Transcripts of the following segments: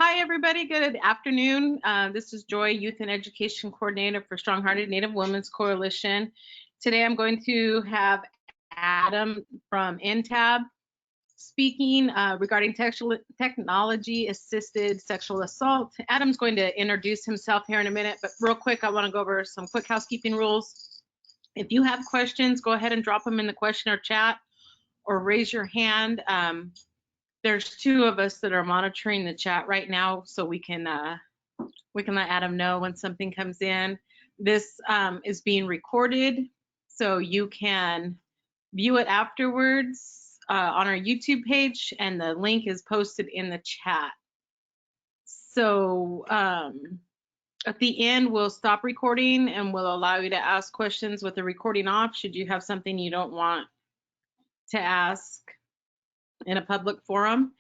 Hi, everybody. Good afternoon. This is Joy, Youth and Education Coordinator for Strong-Hearted Native Women's Coalition. Today, I'm going to have Adam from EndTab speaking regarding technology-assisted sexual assault. Adam's going to introduce himself here in a minute, but real quick, I want to go over some quick housekeeping rules. If you have questions, go ahead and drop them in the question or chat or raise your hand. There's two of us that are monitoring the chat right now, so we can let Adam know when something comes in. This is being recorded, so you can view it afterwards on our YouTube page, and the link is posted in the chat. So at the end, we'll stop recording and we'll allow you to ask questions with the recording off should you have something you don't want to ask in a public forum.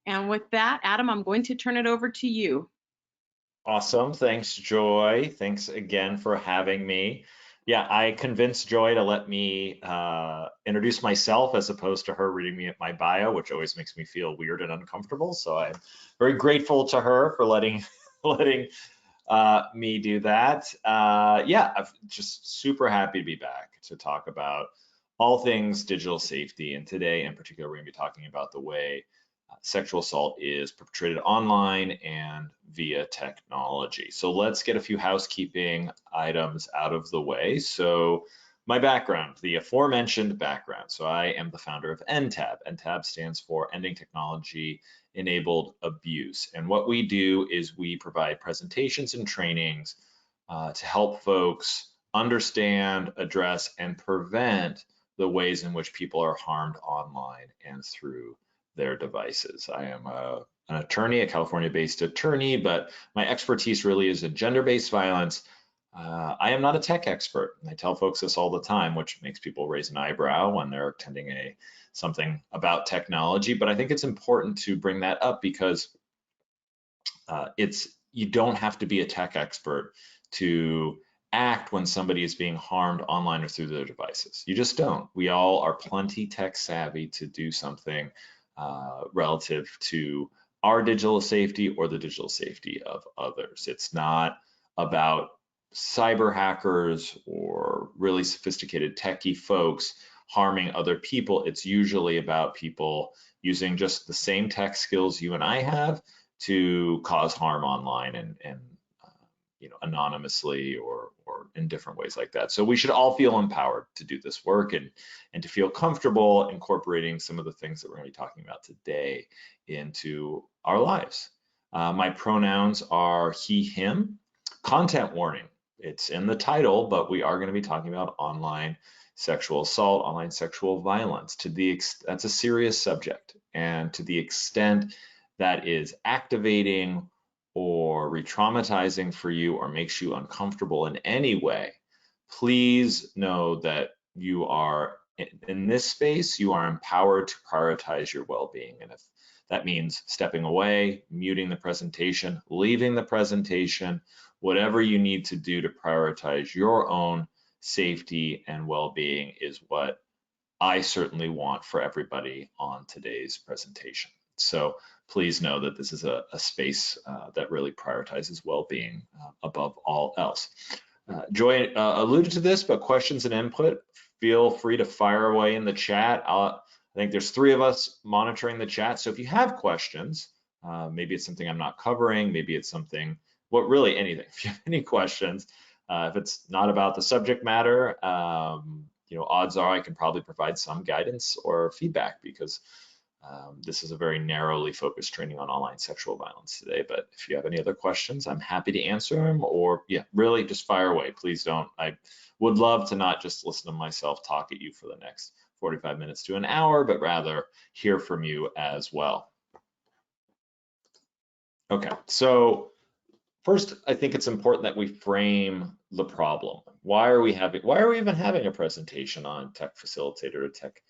And with that, Adam, I'm going to turn it over to you. Awesome. Thanks, Joy. Thanks again for having me. Yeah, I convinced Joy to let me introduce myself as opposed to her reading me my bio, which always makes me feel weird and uncomfortable. So I'm very grateful to her for letting me do that. Yeah, I'm just super happy to be back to talk about all things digital safety. And today in particular, we're going to be talking about the way sexual assault is perpetrated online and via technology. So let's get a few housekeeping items out of the way. So my background, the aforementioned background. So I am the founder of EndTab. EndTab stands for Ending Technology Enabled Abuse. And what we do is we provide presentations and trainings to help folks understand, address, and prevent the ways in which people are harmed online and through their devices. I am an attorney, a California-based attorney, but my expertise really is in gender-based violence. I am not a tech expert. I tell folks this all the time, which makes people raise an eyebrow when they're attending something about technology. But I think it's important to bring that up because you don't have to be a tech expert to act when somebody is being harmed online or through their devices. You just don't. We all are plenty tech savvy to do something relative to our digital safety or the digital safety of others. It's not about cyber hackers or really sophisticated techie folks harming other people. It's usually about people using just the same tech skills you and I have to cause harm online and anonymously or in different ways like that. So we should all feel empowered to do this work and to feel comfortable incorporating some of the things that we're going to be talking about today into our lives. My pronouns are he, him. Content warning, it's in the title, but we are going to be talking about online sexual assault, online sexual violence. That's a serious subject, and to the extent that is activating or re-traumatizing for you or makes you uncomfortable in any way, please know that you are in this space, you are empowered to prioritize your well-being. And if that means stepping away, muting the presentation, leaving the presentation, whatever you need to do to prioritize your own safety and well-being is what I certainly want for everybody on today's presentation. So please know that this is a space that really prioritizes well-being above all else. Joy alluded to this, but questions and input, feel free to fire away in the chat. I think there's 3 of us monitoring the chat. So if you have questions, maybe it's something I'm not covering, maybe it's something, really anything. If you have any questions, if it's not about the subject matter, odds are I can probably provide some guidance or feedback because this is a very narrowly focused training on online sexual violence today. But if you have any other questions, I'm happy to answer them, or really just fire away. Please don't. I would love to not just listen to myself talk at you for the next 45 minutes to an hour, but rather hear from you as well. Okay, so first, I think it's important that we frame the problem. Why are we even having a presentation on tech facilitated or tech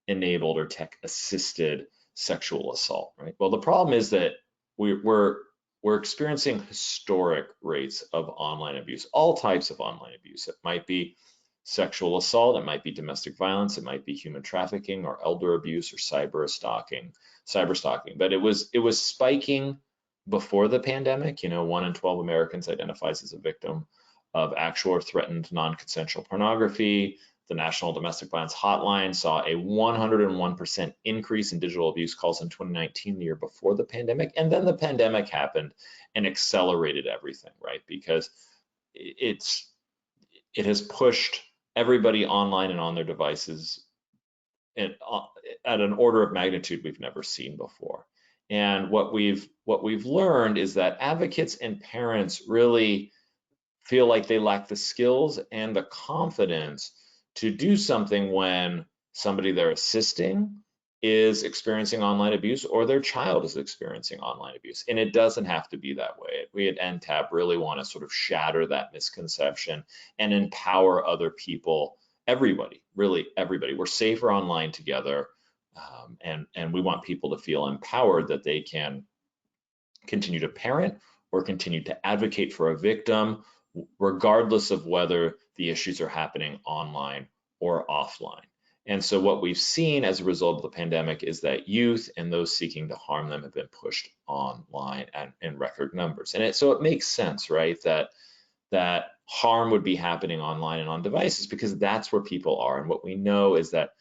enabled or tech assisted sexual assault, right? Well, the problem is that we're experiencing historic rates of online abuse, all types of online abuse. It might be sexual assault, it might be domestic violence, it might be human trafficking or elder abuse or cyber stalking. But it was spiking before the pandemic. 1 in 12 Americans identifies as a victim of actual or threatened non-consensual pornography. The National Domestic Violence Hotline saw a 101% increase in digital abuse calls in 2019, the year before the pandemic. And then the pandemic happened and accelerated everything, right? Because it has pushed everybody online and on their devices at an order of magnitude we've never seen before. And what we've learned is that advocates and parents really feel like they lack the skills and the confidence to do something when somebody they're assisting is experiencing online abuse or their child is experiencing online abuse. And it doesn't have to be that way. We at EndTab really want to sort of shatter that misconception and empower other people, everybody, really everybody. We're safer online together, and we want people to feel empowered that they can continue to parent or continue to advocate for a victim, regardless of whether the issues are happening online or offline. And so what we've seen as a result of the pandemic is that youth and those seeking to harm them have been pushed online and in record numbers. And so it makes sense, right, that harm would be happening online and on devices because that's where people are. And what we know is that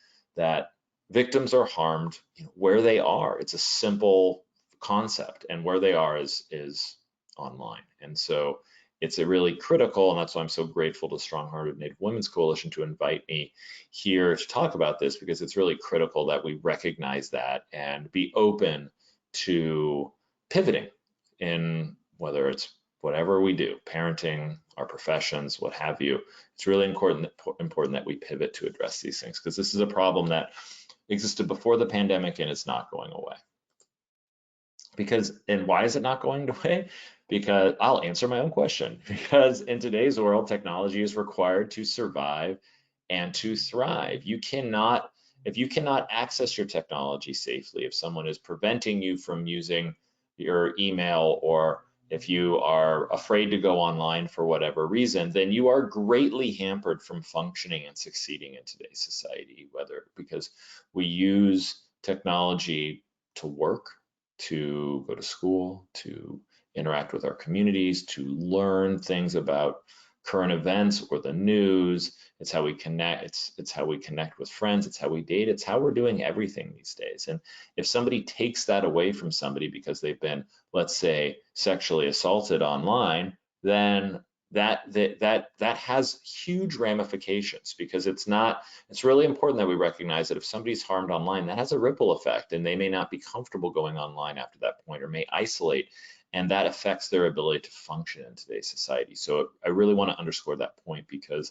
victims are harmed where they are. It's a simple concept, and where they are is online. And so it's a really critical, and that's why I'm so grateful to Strong Hearted Native Women's Coalition to invite me here to talk about this, because it's really critical that we recognize that and be open to pivoting in whether it's whatever we do, parenting, our professions, what have you. It's really important that we pivot to address these things, because this is a problem that existed before the pandemic and it's not going away. And why is it not going away? Because I'll answer my own question. Because in today's world, technology is required to survive and to thrive. If you cannot access your technology safely, if someone is preventing you from using your email, or if you are afraid to go online for whatever reason, then you are greatly hampered from functioning and succeeding in today's society, because we use technology to work, to go to school, to interact with our communities, to learn things about current events or the news. It's how we connect. It's how we connect with friends. It's how we date. It's how we're doing everything these days. And if somebody takes that away from somebody because they've been, let's say, sexually assaulted online, then that has huge ramifications, because it's really important that we recognize that if somebody's harmed online, that has a ripple effect, and they may not be comfortable going online after that point, or may isolate, and that affects their ability to function in today's society. So I really want to underscore that point, because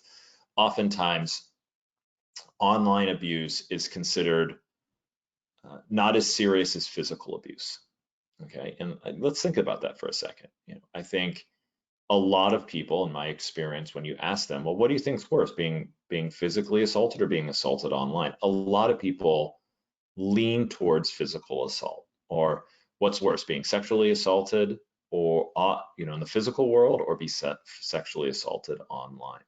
oftentimes online abuse is considered not as serious as physical abuse. Okay, and let's think about that for a second. I think a lot of people, in my experience, when you ask them, well, what do you think's worse, being physically assaulted or being assaulted online? A lot of people lean towards physical assault. Or what's worse, being sexually assaulted or in the physical world, or be sexually assaulted online?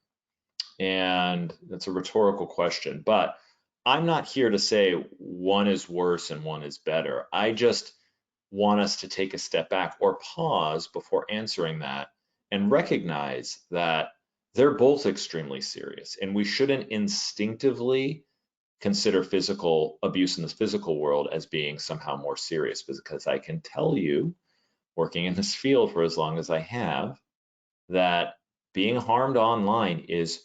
And that's a rhetorical question, but I'm not here to say one is worse and one is better. I just want us to take a step back or pause before answering that and recognize that they're both extremely serious, and we shouldn't instinctively consider physical abuse in the physical world as being somehow more serious, because I can tell you, working in this field for as long as I have, that being harmed online is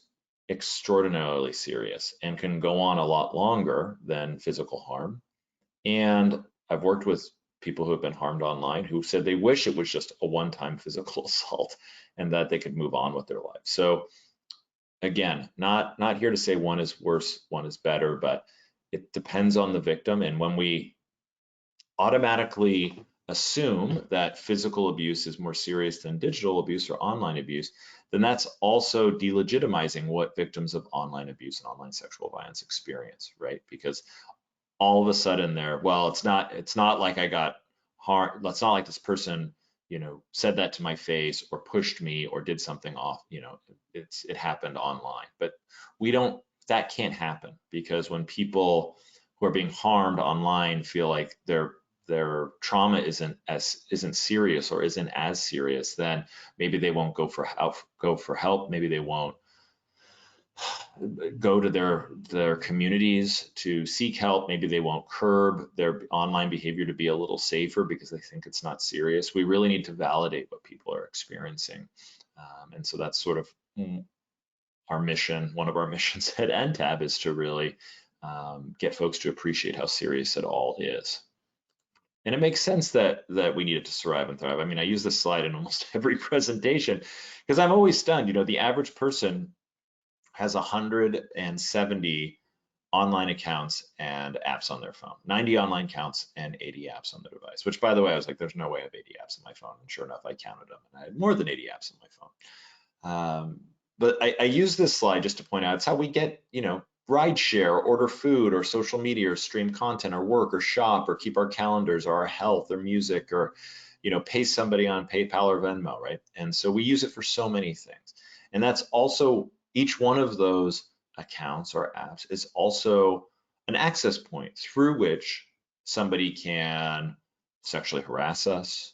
extraordinarily serious and can go on a lot longer than physical harm. And I've worked with people who have been harmed online who said they wish it was just a one-time physical assault and that they could move on with their lives. So again, not here to say one is worse, one is better, but it depends on the victim. And when we automatically assume that physical abuse is more serious than digital abuse or online abuse, then that's also delegitimizing what victims of online abuse and online sexual violence experience, right? Because all of a sudden it's not like I got harmed. It's not like this person, said that to my face or pushed me or did something off, it happened online. But that can't happen, because when people who are being harmed online feel like their trauma isn't serious or isn't as serious, then maybe they won't go for help. Maybe they won't go to their communities to seek help. Maybe they won't curb their online behavior to be a little safer because they think it's not serious. We really need to validate what people are experiencing. And so that's sort of our mission. One of our missions at EndTab is to really get folks to appreciate how serious it all is. And it makes sense that we need it to survive and thrive. I mean, I use this slide in almost every presentation because I'm always stunned. You know, the average person has 170 online accounts and apps on their phone, 90 online accounts and 80 apps on the device, which, by the way, I was like, there's no way I have 80 apps on my phone. And sure enough, I counted them and I had more than 80 apps on my phone. But I use this slide just to point out it's how we get, you know, ride share, order food, or social media, or stream content, or work, or shop, or keep our calendars, or our health, or music, or, you know, pay somebody on PayPal or Venmo, right? And so we use it for so many things. And that's also, each one of those accounts or apps is also an access point through which somebody can sexually harass us,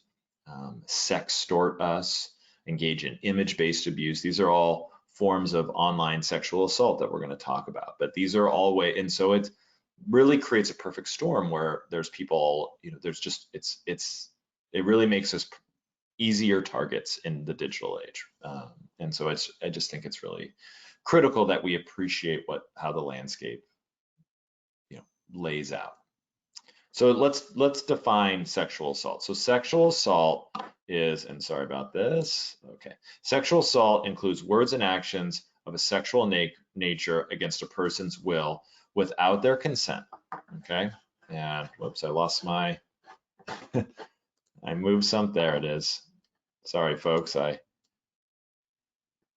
sextort us, engage in image-based abuse. These are all forms of online sexual assault that we're going to talk about, but these are all ways, and so it really creates a perfect storm where there's people, you know, there's just, it really makes us easier targets in the digital age. And so I just think it's really critical that we appreciate how the landscape, you know, lays out. So let's define sexual assault. So sexual assault is, and sorry about this, okay. Sexual assault includes words and actions of a sexual nature against a person's will without their consent, okay? And whoops, I lost my, I moved some, there it is. Sorry, folks, there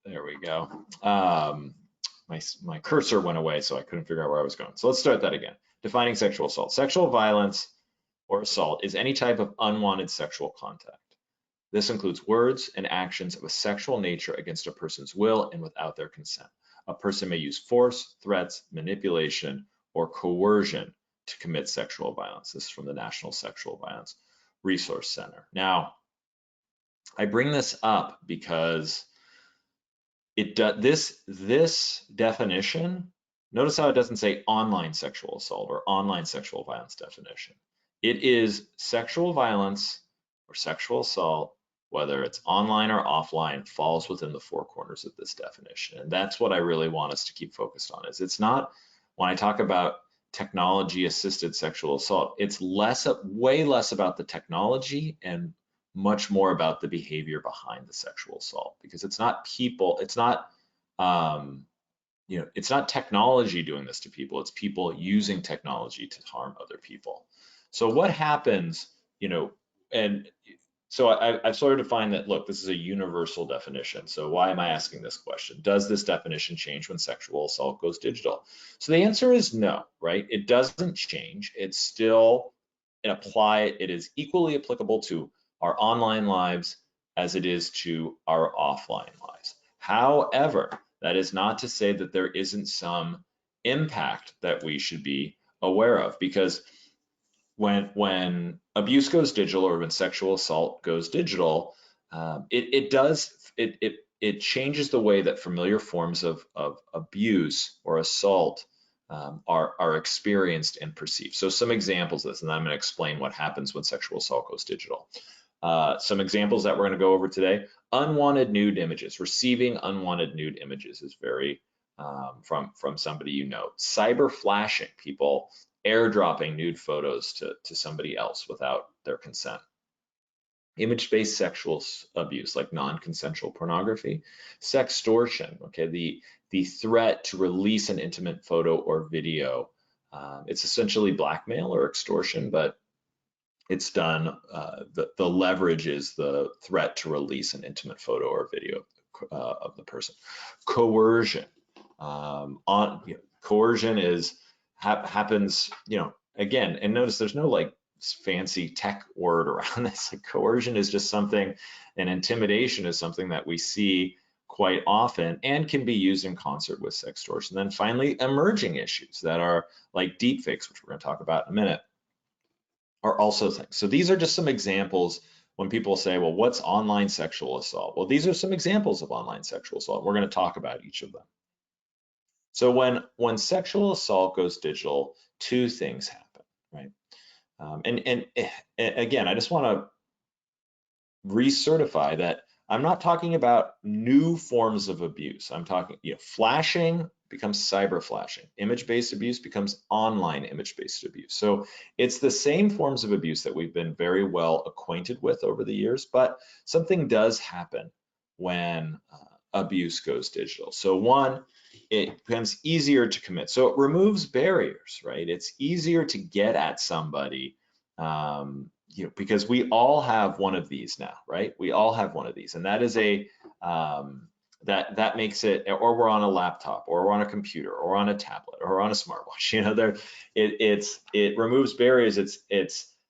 we go. My cursor went away, so I couldn't figure out where I was going. So let's start that again. Defining sexual assault. Sexual violence or assault is any type of unwanted sexual contact. This includes words and actions of a sexual nature against a person's will and without their consent. A person may use force, threats, manipulation, or coercion to commit sexual violence. This is from the National Sexual Violence Resource Center. Now, I bring this up because this definition, notice how it doesn't say online sexual assault or online sexual violence definition. It is sexual violence or sexual assault, whether it's online or offline, falls within the four corners of this definition. And that's what I really want us to keep focused on. Is it's not, when I talk about technology assisted sexual assault, it's way less about the technology and much more about the behavior behind the sexual assault, because it's not people, it's not, you know, it's not technology doing this to people, it's people using technology to harm other people. So what happens, you know, and so I've sort of defined that, look, this is a universal definition. So why am I asking this question? Does this definition change when sexual assault goes digital? So the answer is no, right? It doesn't change. It's still it is equally applicable to our online lives as it is to our offline lives. However, that is not to say that there isn't some impact that we should be aware of, because when abuse goes digital or when sexual assault goes digital, it changes the way that familiar forms of abuse or assault are experienced and perceived. So some examples of this, and then I'm going to explain what happens when sexual assault goes digital. Some examples that we're going to go over today: unwanted nude images. Receiving unwanted nude images is very from somebody you know. Cyber flashing, people airdropping nude photos to somebody else without their consent. Image-based sexual abuse, like non-consensual pornography. Sextortion, okay, the threat to release an intimate photo or video. It's essentially blackmail or extortion, but it's done, the leverage is the threat to release an intimate photo or video of the person. Coercion. Coercion happens, you know, again, and notice there's no like fancy tech word around this. Like, coercion is just something, and intimidation is something that we see quite often and can be used in concert with sextortion. Then finally, emerging issues that are like deepfakes, which we're going to talk about in a minute. are also things. So these are just some examples when people say, well, what's online sexual assault? Well, these are some examples of online sexual assault. We're going to talk about each of them. So when sexual assault goes digital, two things happen, right? And again, I just want to recertify that I'm not talking about new forms of abuse. I'm talking, flashing becomes cyber flashing. Image-based abuse becomes online image-based abuse. So it's the same forms of abuse that we've been very well acquainted with over the years, but something does happen when abuse goes digital. So one, it becomes easier to commit. So it removes barriers, right? It's easier to get at somebody, because we all have one of these now, right? We all have one of these, and that is that makes it, or we're on a laptop, or we're on a computer, or on a tablet, or on a smartwatch. It removes barriers.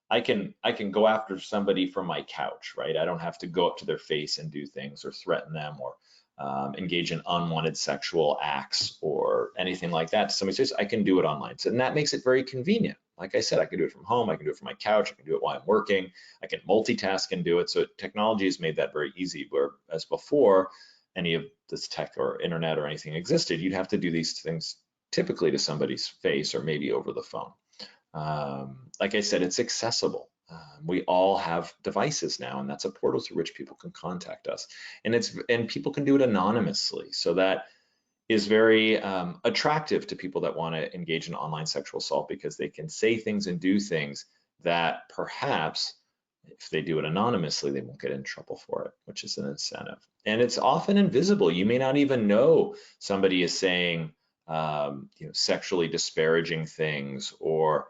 I can go after somebody from my couch, right? I don't have to go up to their face and do things or threaten them or engage in unwanted sexual acts or anything like that. Somebody says I can do it online, so, and that makes it very convenient. Like I said, I can do it from home, I can do it from my couch, I can do it while I'm working, I can multitask and do it. So technology has made that very easy, whereas before any of this tech or internet or anything existed, you'd have to do these things typically to somebody's face or maybe over the phone. Like I said, it's accessible. We all have devices now, and that's a portal through which people can contact us, and people can do it anonymously. So that is very attractive to people that want to engage in online sexual assault, because they can say things and do things that perhaps if they do it anonymously, they won't get in trouble for it, which is an incentive. And it's often invisible. You may not even know somebody is saying sexually disparaging things or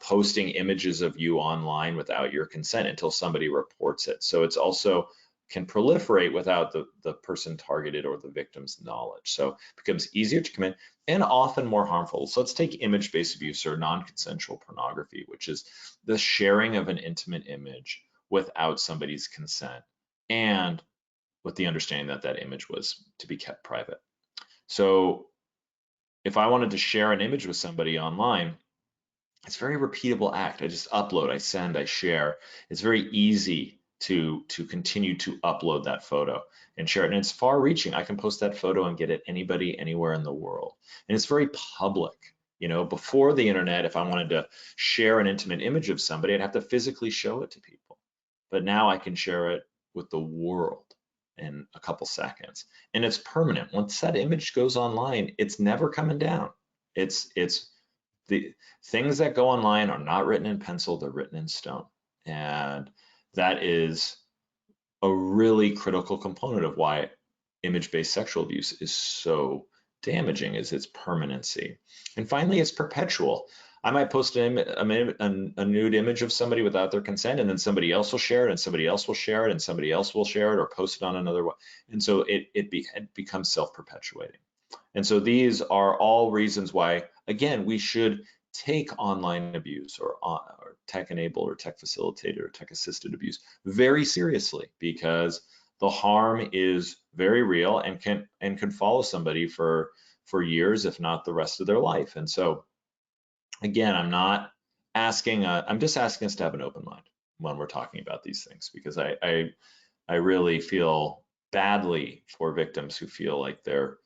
posting images of you online without your consent until somebody reports it. So it's also can proliferate without the person targeted or the victim's knowledge. So it becomes easier to commit and often more harmful. So let's take image-based abuse or non-consensual pornography, which is the sharing of an intimate image without somebody's consent and with the understanding that that image was to be kept private. So if I wanted to share an image with somebody online, it's a very repeatable act. I just upload, I send, I share. It's very easy to continue to upload that photo and share it. And it's far reaching. I can post that photo and get it anybody, anywhere in the world. And it's very public. Before the internet, if I wanted to share an intimate image of somebody, I'd have to physically show it to people. But now I can share it with the world in a couple seconds. And it's permanent. Once that image goes online, it's never coming down. It's the things that go online are not written in pencil, they're written in stone. And that is a really critical component of why image-based sexual abuse is so damaging, is its permanency. And finally, it's perpetual. I might post a nude image of somebody without their consent, and then somebody else will share it, and somebody else will share it, and somebody else will share it or post it on another one. And so it becomes self-perpetuating. And so these are all reasons why, again, we should take online abuse or tech-enabled or tech-facilitated or tech-assisted abuse very seriously, because the harm is very real and can follow somebody for years, if not the rest of their life. And so, again, I'm just asking us to have an open mind when we're talking about these things, because I really feel badly for victims who feel like their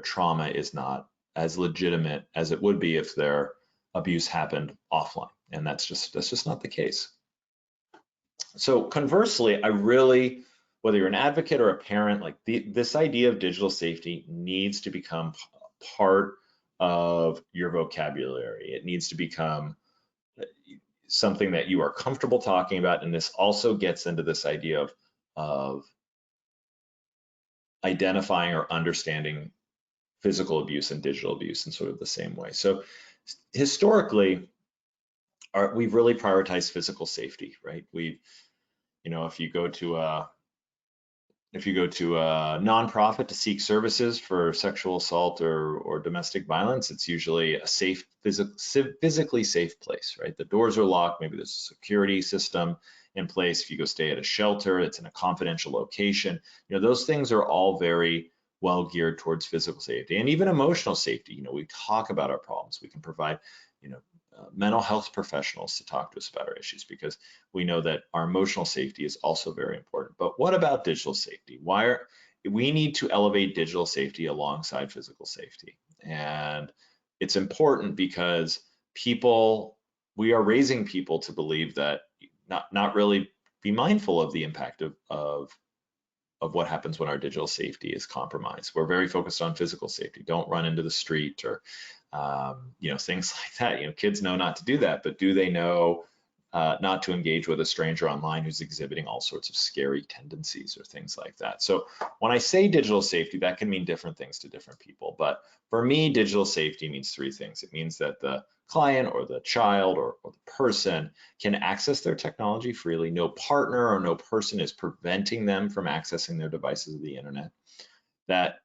trauma is not as legitimate as it would be if their abuse happened offline, and that's just not the case. So conversely, whether you're an advocate or a parent, like this idea of digital safety needs to become part of your vocabulary. It needs to become something that you are comfortable talking about, and this also gets into this idea of identifying or understanding physical abuse and digital abuse in sort of the same way. So historically, we've really prioritized physical safety, right? If you go to a nonprofit to seek services for sexual assault or domestic violence, it's usually a safe, physically safe place, right? The doors are locked, maybe there's a security system in place. If you go stay at a shelter, it's in a confidential location. Those things are all very well geared towards physical safety and even emotional safety. We talk about our problems. We can provide, mental health professionals to talk to us about our issues, because we know that our emotional safety is also very important. But what about digital safety? We need to elevate digital safety alongside physical safety. And it's important because we are raising people to believe that not really be mindful of the impact of what happens when our digital safety is compromised. We're very focused on physical safety. Don't run into the street, or things like that. Kids know not to do that, but do they know not to engage with a stranger online who's exhibiting all sorts of scary tendencies or things like that? So when I say digital safety, that can mean different things to different people. But for me, digital safety means three things. It means that the client or the child or the person can access their technology freely. No partner or no person is preventing them from accessing their devices of the internet. That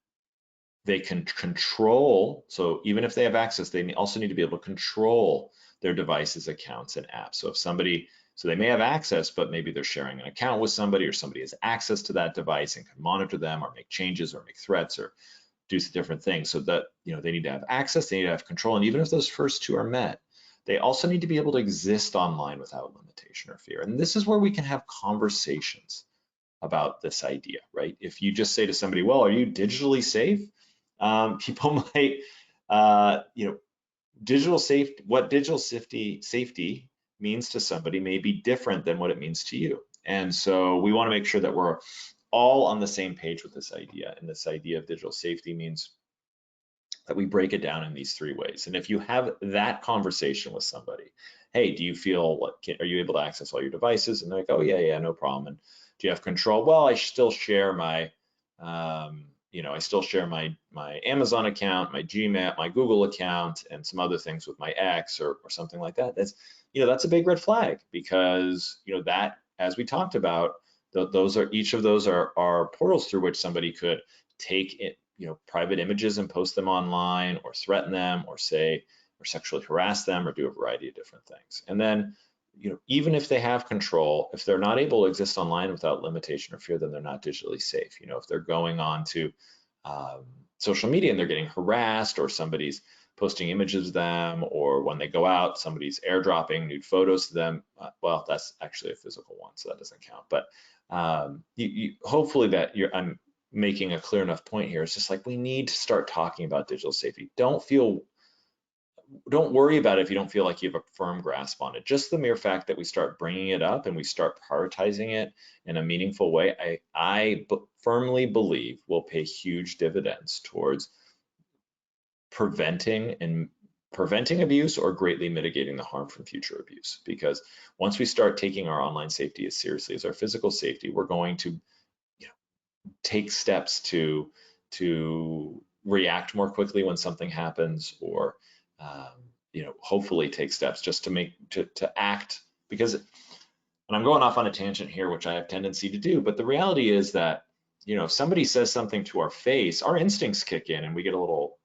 they can control, so even if they have access, they also need to be able to control their devices, accounts, and apps. So they may have access, but maybe they're sharing an account with somebody, or somebody has access to that device and can monitor them or make changes or make threats or do different things. So that, they need to have access, they need to have control. And even if those first two are met, they also need to be able to exist online without limitation or fear. And this is where we can have conversations about this idea, right? If you just say to somebody, well, are you digitally safe? People might, what digital safety means to somebody may be different than what it means to you. And so we want to make sure that we're all on the same page with this idea. And this idea of digital safety means that we break it down in these three ways. And if you have that conversation with somebody, hey, do you feel, are you able to access all your devices? And they're like, oh yeah, no problem. And do you have control? Well, I still share my, my Amazon account, my Gmail, my Google account, and some other things with my ex or something like that. That's a big red flag, because that, as we talked about, each of those are portals through which somebody could take it, private images and post them online, or threaten them, or sexually harass them, or do a variety of different things. And then, even if they have control, if they're not able to exist online without limitation or fear, then they're not digitally safe. If they're going on to social media and they're getting harassed, or somebody's posting images of them, or when they go out, somebody's airdropping nude photos to them, well, that's actually a physical one, so that doesn't count. But hopefully that I'm making a clear enough point here. It's just like, we need to start talking about digital safety. Don't worry about it if you don't feel like you have a firm grasp on it. Just the mere fact that we start bringing it up and we start prioritizing it in a meaningful way, I firmly believe will pay huge dividends towards preventing abuse, or greatly mitigating the harm from future abuse. Because once we start taking our online safety as seriously as our physical safety, we're going to take steps to react more quickly when something happens, or hopefully take steps just to act. Because, and I'm going off on a tangent here, which I have tendency to do, but the reality is that, if somebody says something to our face, our instincts kick in, and we get a little,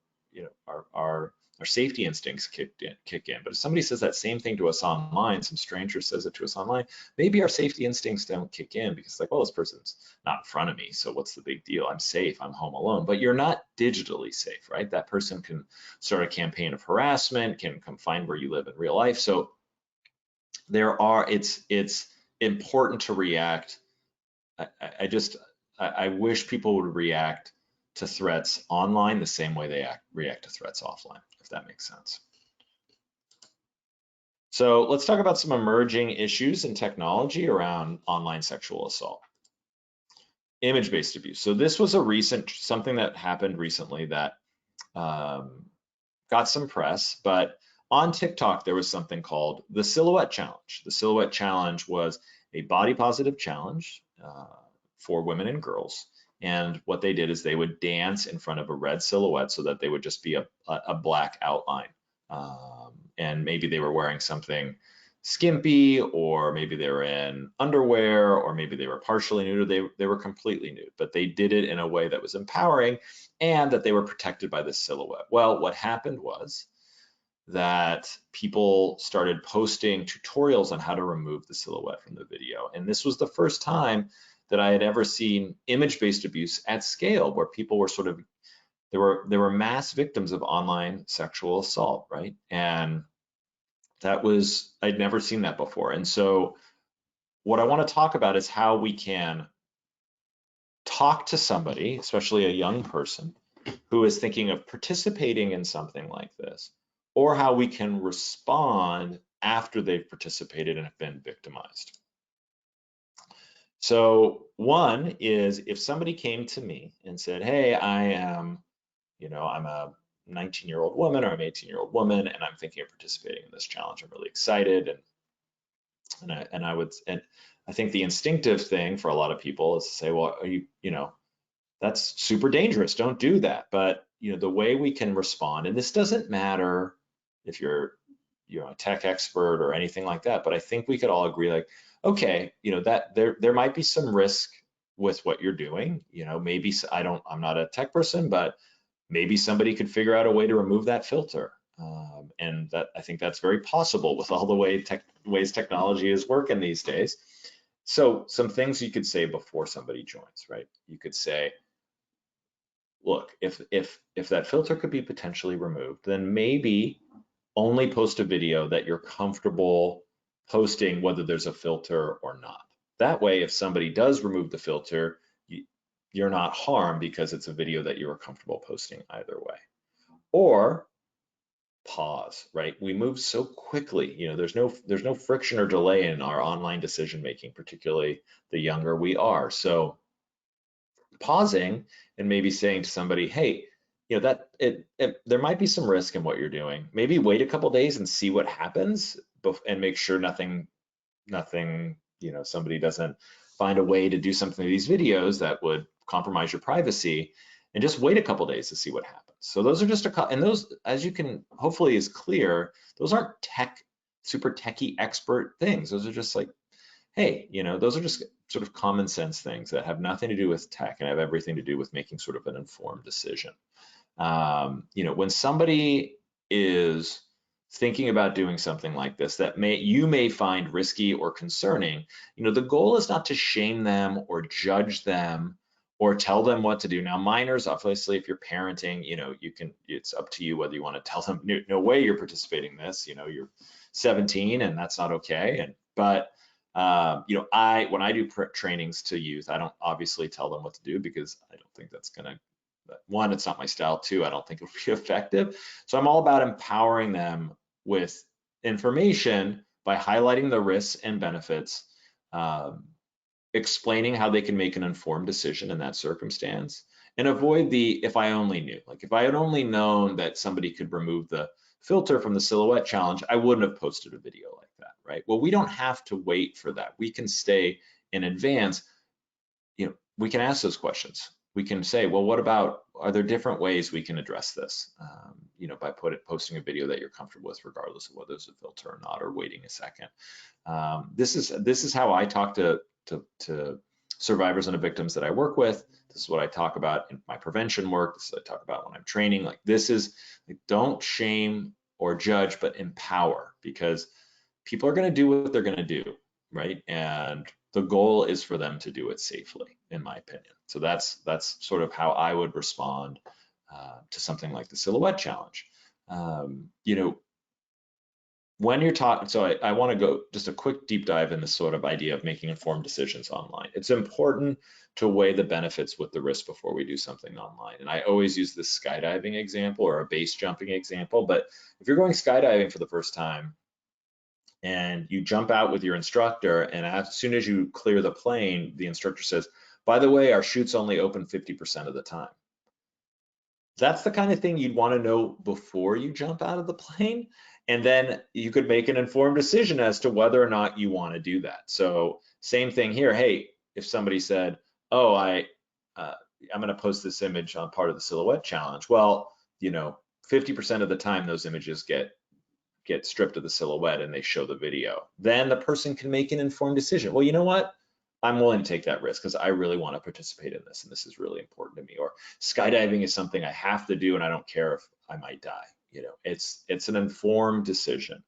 our safety instincts kick in. But if somebody says that same thing to us online, some stranger says it to us online, maybe our safety instincts don't kick in, because it's like, well, this person's not in front of me, so what's the big deal? I'm safe, I'm home alone. But you're not digitally safe, right? That person can start a campaign of harassment, can come find where you live in real life. So it's important to react. I wish people would react to threats online the same way they react to threats offline, if that makes sense. So let's talk about some emerging issues in technology around online sexual assault. Image-based abuse. So this was something that happened recently that got some press, but on TikTok, there was something called the Silhouette Challenge. The Silhouette Challenge was a body positive challenge for women and girls. And what they did is they would dance in front of a red silhouette, so that they would just be a black outline. And maybe they were wearing something skimpy, or maybe they were in underwear, or maybe they were partially nude, or they were completely nude. But they did it in a way that was empowering, and that they were protected by this silhouette. Well, what happened was that people started posting tutorials on how to remove the silhouette from the video. And this was the first time that I had ever seen image-based abuse at scale, where people were there were mass victims of online sexual assault, right? And I'd never seen that before. And so what I want to talk about is how we can talk to somebody, especially a young person, who is thinking of participating in something like this, or how we can respond after they've participated and have been victimized. So one is if somebody came to me and said, hey, I'm a 19-year-old woman or I'm an 18-year-old woman and I'm thinking of participating in this challenge. I'm really excited. And I think the instinctive thing for a lot of people is to say, well, that's super dangerous. Don't do that. But the way we can respond, and this doesn't matter if you're a tech expert or anything like that, but I think we could all agree, like, okay, that there might be some risk with what you're doing. Maybe I'm not a tech person, but maybe somebody could figure out a way to remove that filter. And that I think that's very possible with all the ways technology is working these days. So some things you could say before somebody joins, right? You could say, look, if that filter could be potentially removed, then maybe only post a video that you're comfortable posting, whether there's a filter or not. That way, if somebody does remove the filter, you're not harmed because it's a video that you are comfortable posting either way. Or pause, right? We move so quickly, there's no friction or delay in our online decision making, particularly the younger we are. So pausing and maybe saying to somebody, hey, there might be some risk in what you're doing. Maybe wait a couple days and see what happens and make sure nothing, somebody doesn't find a way to do something to these videos that would compromise your privacy, and just wait a couple days to see what happens. So those are just and those, as you can hopefully is clear, those aren't super techie expert things. Those are just like, hey, those are just sort of common sense things that have nothing to do with tech and have everything to do with making sort of an informed decision. When somebody is thinking about doing something like this that you may find risky or concerning, the goal is not to shame them or judge them or tell them what to do. Now, minors, obviously, if you're parenting, it's up to you whether you want to tell them, no way you're participating in this, you're 17 and that's not okay. But when I do trainings to youth, I don't obviously tell them what to do because I don't think that's gonna, one, it's not my style. Two, I don't think it'll be effective. So I'm all about empowering them with information by highlighting the risks and benefits, explaining how they can make an informed decision in that circumstance, and avoid the if I only knew. Like if I had only known that somebody could remove the filter from the silhouette challenge, I wouldn't have posted a video like that, right? Well, we don't have to wait for that. We can stay in advance. We can ask those questions. We can say, well, what about, are there different ways we can address this? By posting a video that you're comfortable with, regardless of whether there's a filter or not, or waiting a second. This is how I talk to survivors and victims that I work with. This is what I talk about in my prevention work. This is what I talk about when I'm training. Like this is, like, don't shame or judge, but empower, because people are going to do what they're going to do, right? And the goal is for them to do it safely, in my opinion. So that's sort of how I would respond to something like the silhouette challenge. When you're talking, so I want to go just a quick deep dive in this sort of idea of making informed decisions online. It's important to weigh the benefits with the risk before we do something online. And I always use this skydiving example or a base jumping example. But if you're going skydiving for the first time and you jump out with your instructor, and as soon as you clear the plane, the instructor says, by the way, our chute's only open 50% of the time. That's the kind of thing you'd want to know before you jump out of the plane. And then you could make an informed decision as to whether or not you want to do that. So same thing here. Hey, if somebody said, oh, I'm going to post this image on part of the silhouette challenge. Well, 50% of the time those images get stripped of the silhouette and they show the video. Then the person can make an informed decision. Well, you know what? I'm willing to take that risk because I really want to participate in this, and this is really important to me. Or skydiving is something I have to do, and I don't care if I might die. It's an informed decision.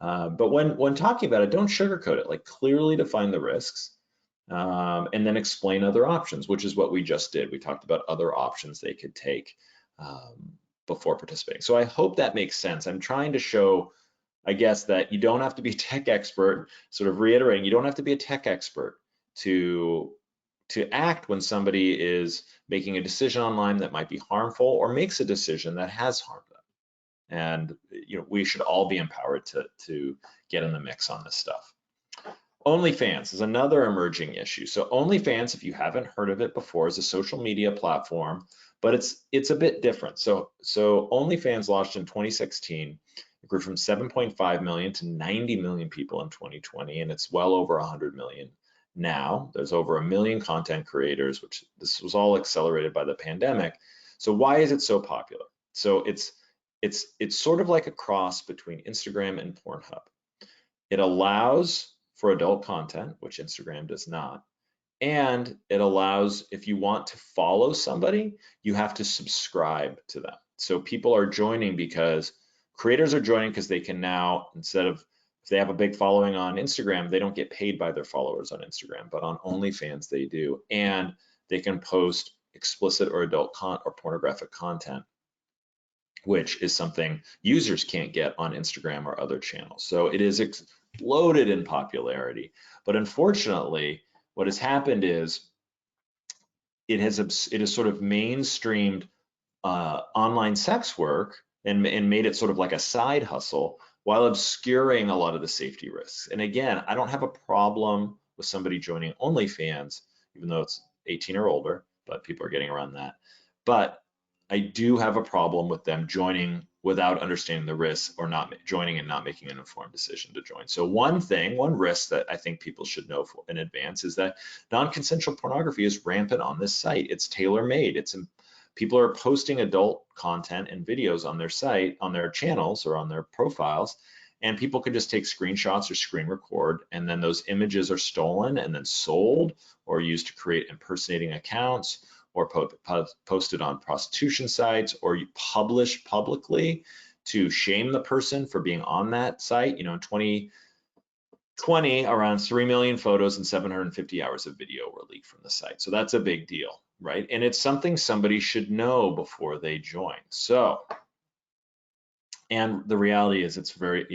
But when talking about it, don't sugarcoat it. Like, clearly define the risks, and then explain other options, which is what we just did. We talked about other options they could take before participating. So I hope that makes sense. I'm trying to show I guess that you don't have to be a tech expert, sort of reiterating, you don't have to be a tech expert to act when somebody is making a decision online that might be harmful or makes a decision that has harmed them. And we should all be empowered to get in the mix on this stuff. OnlyFans is another emerging issue. So OnlyFans, if you haven't heard of it before, is a social media platform, but it's a bit different. So OnlyFans launched in 2016. It grew from 7.5 million to 90 million people in 2020, and it's well over 100 million now. There's over 1 million content creators, which this was all accelerated by the pandemic. So why is it so popular? So it's sort of like a cross between Instagram and Pornhub. It allows for adult content, which Instagram does not. And it allows, if you want to follow somebody, you have to subscribe to them. So people are joining because creators are joining because they can now, instead of, if they have a big following on Instagram, they don't get paid by their followers on Instagram, but on OnlyFans they do. And they can post explicit or adult or pornographic content, which is something users can't get on Instagram or other channels. So it is exploded in popularity. But unfortunately, what has happened is it has sort of mainstreamed online sex work and made it sort of like a side hustle while obscuring a lot of the safety risks. And again, I don't have a problem with somebody joining OnlyFans, even though it's 18 or older, but people are getting around that. But I do have a problem with them joining without understanding the risks, or not joining and not making an informed decision to join. So one risk that I think people should know in advance is that non-consensual pornography is rampant on this site. It's tailor-made. People are posting adult content and videos on their site, on their channels or on their profiles, and people can just take screenshots or screen record, and then those images are stolen and then sold or used to create impersonating accounts, or posted on prostitution sites, or published publicly to shame the person for being on that site. In 2020, around 3 million photos and 750 hours of video were leaked from the site. So that's a big deal, right? And it's something somebody should know before they join. So, and the reality is it's very,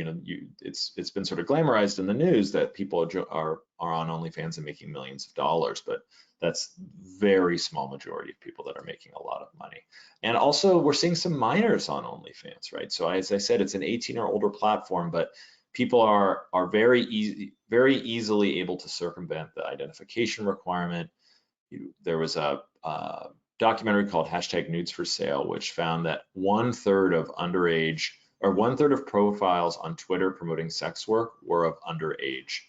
it's been sort of glamorized in the news that people are on OnlyFans and making millions of dollars, but that's very small majority of people that are making a lot of money. And also we're seeing some minors on OnlyFans, right? So as I said, it's an 18 or older platform, but people are very easily able to circumvent the identification requirement. There was a documentary called #NudesForSale, which found that 1/3 of underage, or 1/3 of profiles on Twitter promoting sex work were of underage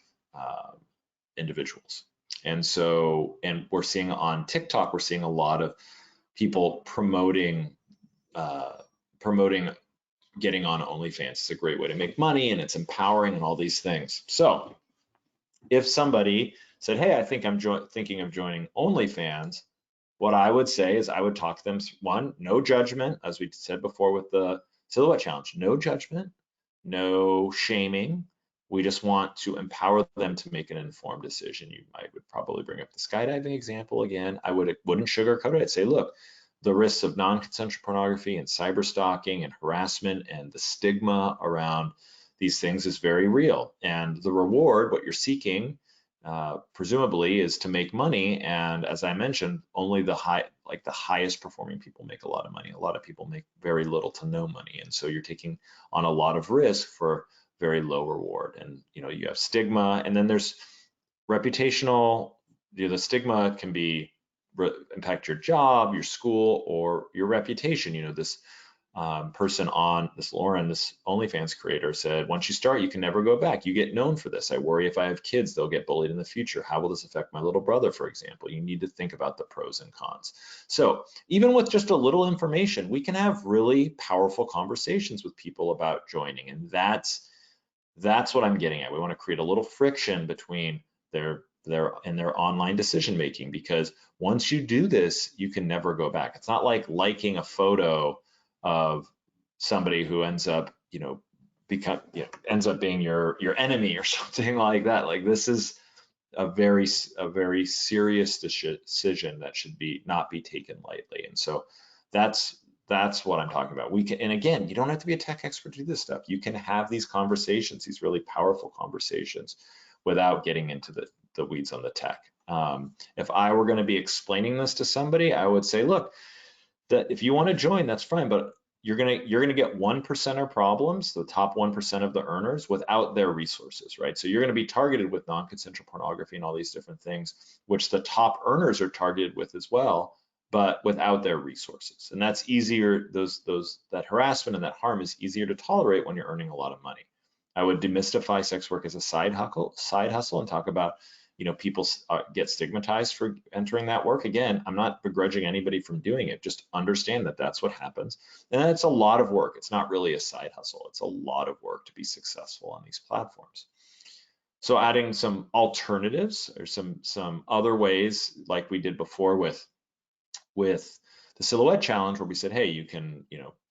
individuals. And so, and we're seeing on TikTok, we're seeing a lot of people promoting getting on OnlyFans. It's a great way to make money, and it's empowering and all these things. So if somebody said, hey, I think I'm thinking of joining OnlyFans, what I would say is I would talk to them. One, no judgment, as we said before with the silhouette challenge, no judgment, no shaming. We just want to empower them to make an informed decision. I would probably bring up the skydiving example again. I wouldn't sugarcoat it. I'd say, look, the risks of non-consensual pornography and cyber stalking and harassment and the stigma around these things is very real. And the reward, what you're seeking, presumably, is to make money. And as I mentioned, only the highest performing people make a lot of money. A lot of people make very little to no money. And so you're taking on a lot of risk for very low reward. And you have stigma, and then there's reputational. The stigma can be impact your job, your school, or your reputation. This person on this, Lauren, this OnlyFans creator, said, once you start, you can never go back. You get known for this. I worry if I have kids, they'll get bullied in the future. How will this affect my little brother, for example? You need to think about the pros and cons. So even with just a little information, we can have really powerful conversations with people about joining. And that's what I'm getting at. We want to create a little friction between their online decision making, because once you do this, you can never go back. It's not like liking a photo of somebody who ends up being your enemy or something like that. Like, this is a very serious decision that should not be taken lightly. And so that's That's what I'm talking about. We can, and again, you don't have to be a tech expert to do this stuff. You can have these conversations, these really powerful conversations, without getting into the weeds on the tech. If I were going to be explaining this to somebody, I would say, look, that if you want to join, that's fine, but you're gonna get 1%er problems, the top 1% of the earners, without their resources, right? So you're gonna be targeted with non-consensual pornography and all these different things, which the top earners are targeted with as well, but without their resources. And that's easier, that harassment and that harm is easier to tolerate when you're earning a lot of money. I would demystify sex work as a side hustle and talk about, people get stigmatized for entering that work. Again, I'm not begrudging anybody from doing it. Just understand that that's what happens. And it's a lot of work. It's not really a side hustle. It's a lot of work to be successful on these platforms. So adding some alternatives or some other ways, like we did before with the silhouette challenge, where we said, hey, you can,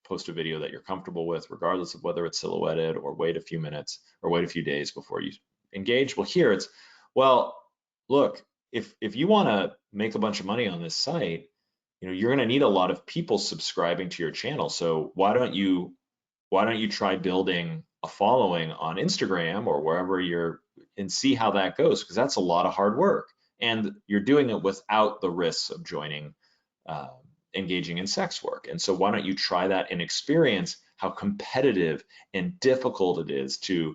post a video that you're comfortable with, regardless of whether it's silhouetted, or wait a few minutes or wait a few days before you engage. Well, here it's, well, look, if you want to make a bunch of money on this site, you're going to need a lot of people subscribing to your channel. So why don't you try building a following on Instagram or wherever and see how that goes, because that's a lot of hard work, and you're doing it without the risks of engaging in sex work. And so why don't you try that and experience how competitive and difficult it is to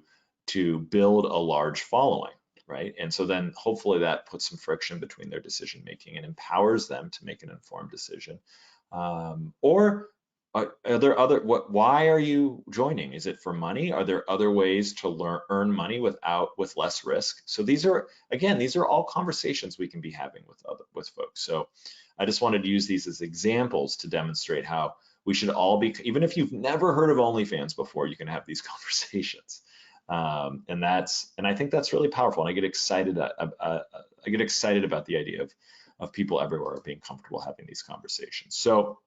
build a large following, right? And so then hopefully that puts some friction between their decision making and empowers them to make an informed decision. Or are there why are you joining? Is it for money? Are there other ways to earn money with less risk? So these are all conversations we can be having with folks. So I just wanted to use these as examples to demonstrate how we should all be, even if you've never heard of OnlyFans before, you can have these conversations. And I think that's really powerful. And I get excited about the idea of people everywhere being comfortable having these conversations. So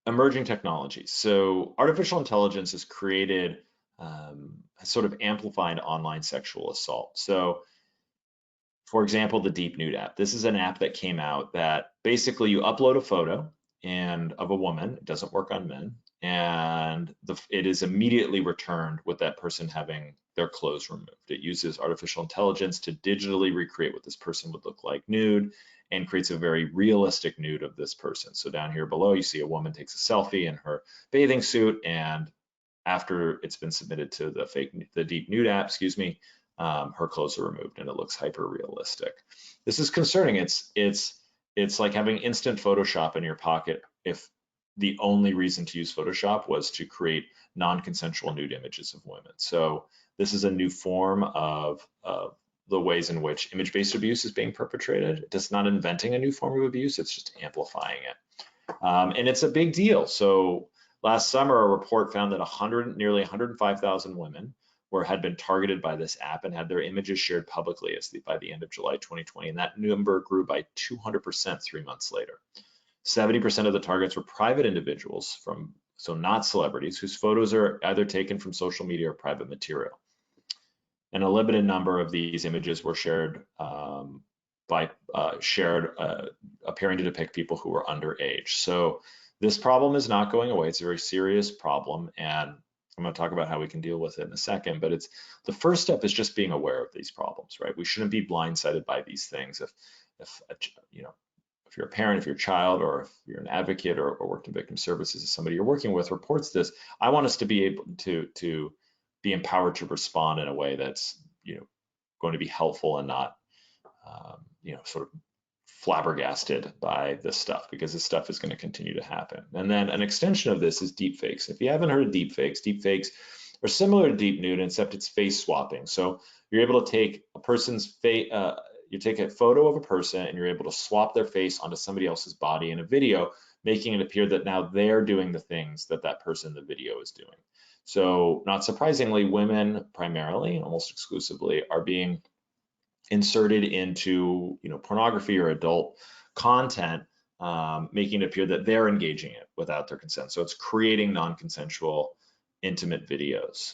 emerging technologies. So artificial intelligence has created, has sort of amplified online sexual assault. So for example, the Deep Nude app. This is an app that came out that basically you upload a photo of a woman. It doesn't work on men, and it is immediately returned with that person having their clothes removed. It uses artificial intelligence to digitally recreate what this person would look like nude, and creates a very realistic nude of this person. So down here below, you see a woman takes a selfie in her bathing suit, and after it's been submitted to the Deep Nude app, her clothes are removed, and it looks hyper realistic. This is concerning. It's like having instant Photoshop in your pocket if the only reason to use Photoshop was to create non-consensual nude images of women. So this is a new form of the ways in which image-based abuse is being perpetrated. It's not inventing a new form of abuse, it's just amplifying it. And it's a big deal. So last summer, a report found that nearly 105,000 women had been targeted by this app and had their images shared publicly by the end of July 2020. And that number grew by 200% 3 months later. 70% of the targets were private individuals, so not celebrities, whose photos are either taken from social media or private material. And a limited number of these images were shared appearing to depict people who were underage. So this problem is not going away. It's a very serious problem, and I'm going to talk about how we can deal with it in a second. But the first step is just being aware of these problems, right? We shouldn't be blindsided by these things. If you're a parent, if you're a child, or if you're an advocate or worked in victim services, if somebody you're working with reports this, I want us to be able to be empowered to respond in a way that's going to be helpful and not sort of flabbergasted by this stuff, because this stuff is going to continue to happen. And then an extension of this is deepfakes. If you haven't heard of deepfakes are similar to Deep Nude, except it's face swapping. So you're able to take a person's face, you take a photo of a person and you're able to swap their face onto somebody else's body in a video, making it appear that now they're doing the things that person in the video is doing. So not surprisingly, women primarily, almost exclusively, are being inserted into pornography or adult content, making it appear that they're engaging it without their consent. So it's creating non-consensual intimate videos.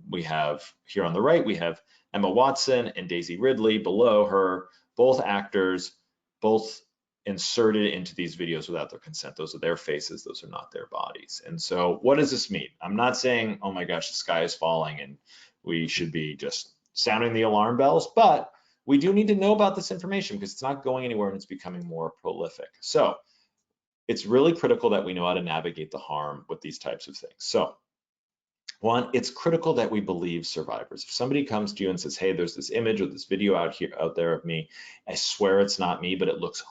We have here on the right, we have Emma Watson and Daisy Ridley. Below her, both actors, both inserted into these videos without their consent. Those are their faces, those are not their bodies. And so what does this mean? I'm not saying, oh my gosh, the sky is falling and we should be just sounding the alarm bells, but we do need to know about this information because it's not going anywhere and it's becoming more prolific. So it's really critical that we know how to navigate the harm with these types of things. So one, it's critical that we believe survivors. If somebody comes to you and says, hey, there's this image or this video out there of me, I swear it's not me, but it looks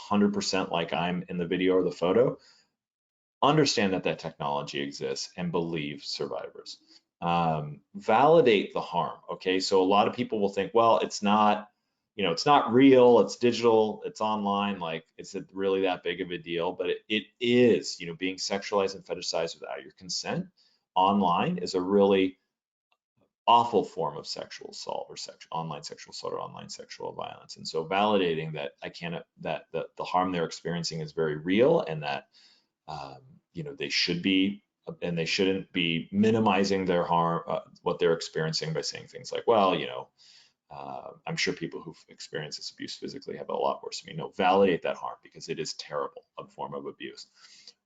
100% like I'm in the video or the photo, understand that that technology exists and believe survivors. Validate the harm, okay? So a lot of people will think, well, it's not, it's not real, it's digital, it's online, like, is it really that big of a deal? But it is, being sexualized and fetishized without your consent online is a really awful form of sexual assault or online sexual assault or online sexual violence. And so validating that the harm they're experiencing is very real and that they should be, and they shouldn't be minimizing their harm, what they're experiencing by saying things like, well, I'm sure people who've experienced this abuse physically have it a lot worse than me. No, validate that harm because it is terrible, a form of abuse.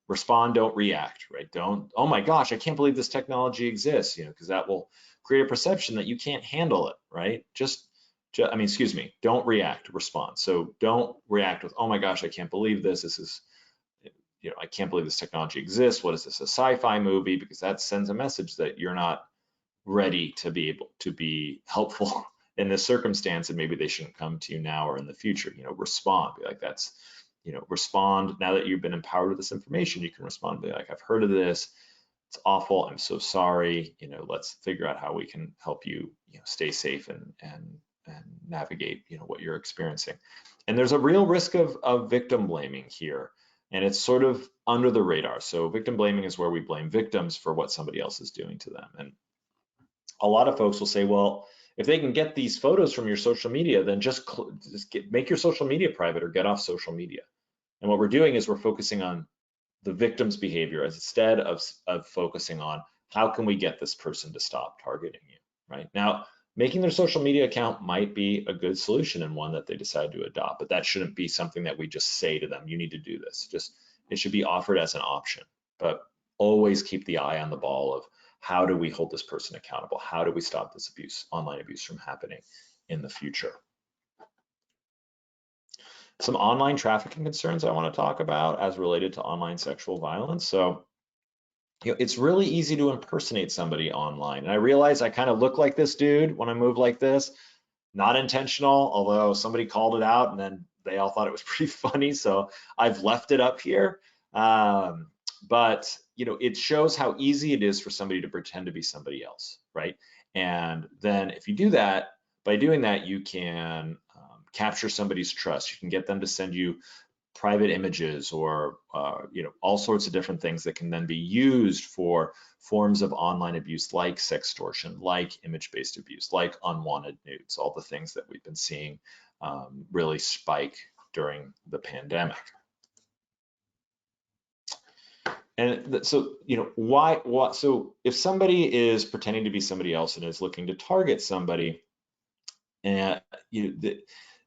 Respond, don't react, right? Don't, oh my gosh, I can't believe this technology exists, because that will create a perception that you can't handle it, right? Don't react, respond. So don't react with, oh my gosh, I can't believe this. This is, I can't believe this technology exists. What is this, a sci-fi movie? Because that sends a message that you're not ready to be able to be helpful in this circumstance, and maybe they shouldn't come to you now or in the future. Respond, be like, that's, respond. Now that you've been empowered with this information, you can respond and be like, I've heard of this, it's awful, I'm so sorry, let's figure out how we can help you, stay safe and navigate, what you're experiencing. And there's a real risk of victim blaming here, and it's sort of under the radar. So victim blaming is where we blame victims for what somebody else is doing to them. And a lot of folks will say, well, if they can get these photos from your social media, then make your social media private or get off social media. And what we're doing is we're focusing on the victim's behavior instead of focusing on how can we get this person to stop targeting you, right? Now, making their social media account might be a good solution and one that they decide to adopt, but that shouldn't be something that we just say to them, you need to do this. It should be offered as an option, but always keep the eye on the ball of how do we hold this person accountable? How do we stop this abuse, online abuse, from happening in the future? Some online trafficking concerns I want to talk about as related to online sexual violence. So, it's really easy to impersonate somebody online. And I realize I kind of look like this dude when I move like this, not intentional, although somebody called it out and then they all thought it was pretty funny. So I've left it up here. But it shows how easy it is for somebody to pretend to be somebody else, right? And then if you do that, by doing that, you can capture somebody's trust. You can get them to send you private images or all sorts of different things that can then be used for forms of online abuse like sextortion, like image-based abuse, like unwanted nudes, all the things that we've been seeing really spike during the pandemic. And so, so if somebody is pretending to be somebody else and is looking to target somebody, and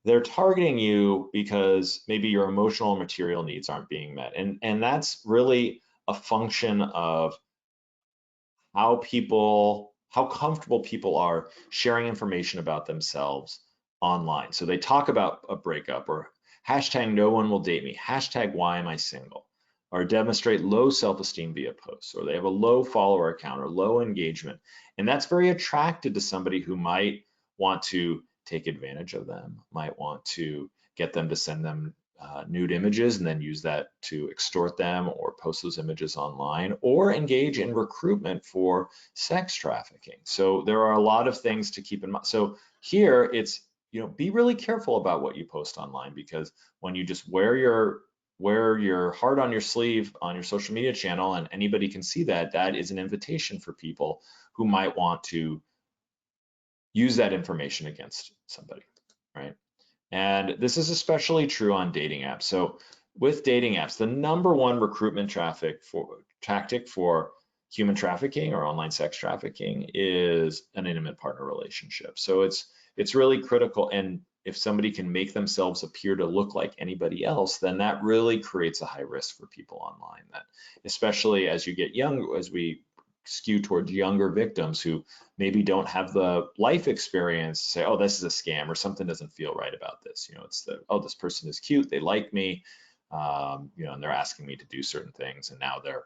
they're targeting you because maybe your emotional and material needs aren't being met. And that's really a function of how comfortable people are sharing information about themselves online. So they talk about a breakup or hashtag no one will date me, hashtag why am I single, or demonstrate low self-esteem via posts, or they have a low follower account or low engagement. And that's very attractive to somebody who might want to take advantage of them, might want to get them to send them nude images and then use that to extort them or post those images online, or engage in recruitment for sex trafficking. So there are a lot of things to keep in mind. So here it's, be really careful about what you post online, because when you just wear your heart on your sleeve on your social media channel and anybody can see that, that is an invitation for people who might want to use that information against somebody, right? And this is especially true on dating apps. So with dating apps, the #1 recruitment tactic for human trafficking or online sex trafficking is an intimate partner relationship. So it's really critical. And if somebody can make themselves appear to look like anybody else, then that really creates a high risk for people online. That, especially as you get young, as we skew towards younger victims who maybe don't have the life experience to say, oh, this is a scam, or something doesn't feel right about this. You know, it's the, oh, this person is cute, they like me, you know, and they're asking me to do certain things, and now they're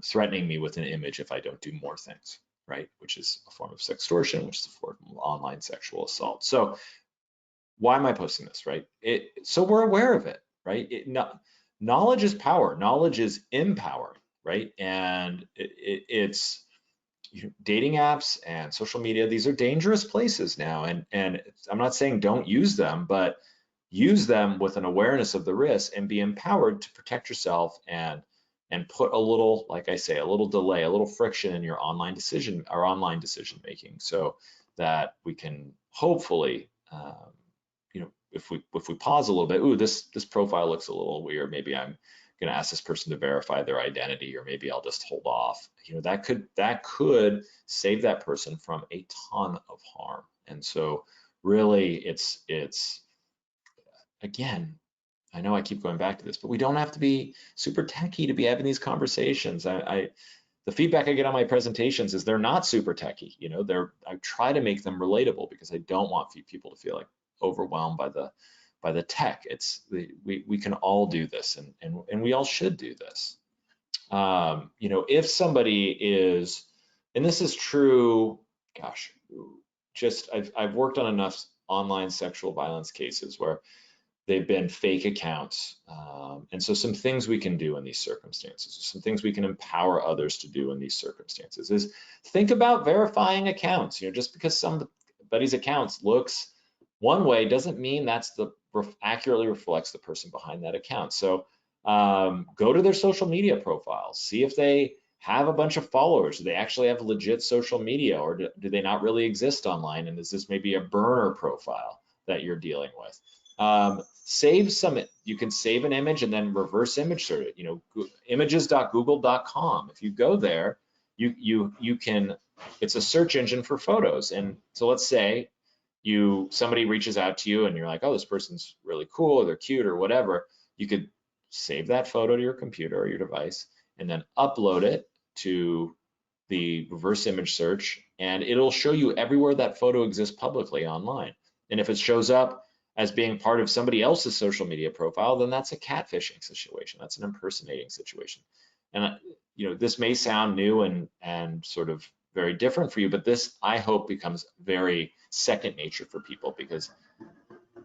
threatening me with an image if I don't do more things, right? Which is a form of sextortion, which is a form of online sexual assault. So why am I posting this, right? So we're aware of it, right? Knowledge is power. Knowledge is empowering, right? And it's, you know, dating apps and social media, these are dangerous places now. And I'm not saying don't use them, but use them with an awareness of the risk and be empowered to protect yourself and put a little, like I say, a little delay, a little friction in your online decision making, so that we can hopefully, you know, if we pause a little bit, ooh, this profile looks a little weird, maybe I'm going to ask this person to verify their identity, or maybe I'll just hold off. You know, that could save that person from a ton of harm. And so really, it's again, I know I keep going back to this, but we don't have to be super techie to be having these conversations. The feedback I get on my presentations is they're not super techie. You know, I try to make them relatable because I don't want people to feel like overwhelmed by the tech. We can all do this, and we all should do this. You know, if somebody is, and this is true, gosh, just I've worked on enough online sexual violence cases where they've been fake accounts. And so some things we can do in these circumstances, some things we can empower others to do in these circumstances is think about verifying accounts. You know, just because somebody's accounts looks one way doesn't mean that's accurately reflects the person behind that account. So go to their social media profiles, see if they have a bunch of followers. Do they actually have legit social media, or do they not really exist online? And is this maybe a burner profile that you're dealing with? You can save an image and then reverse image search it. You know, images.google.com. If you go there, you can, it's a search engine for photos. And so let's say somebody reaches out to you and you're like, oh, this person's really cool, or they're cute, or whatever. You could save that photo to your computer or your device and then upload it to the reverse image search, and it'll show you everywhere that photo exists publicly online. And if it shows up as being part of somebody else's social media profile, then that's a catfishing situation. That's an impersonating situation. And you know, this may sound new and sort of very different for you, but this, I hope, becomes very second nature for people, because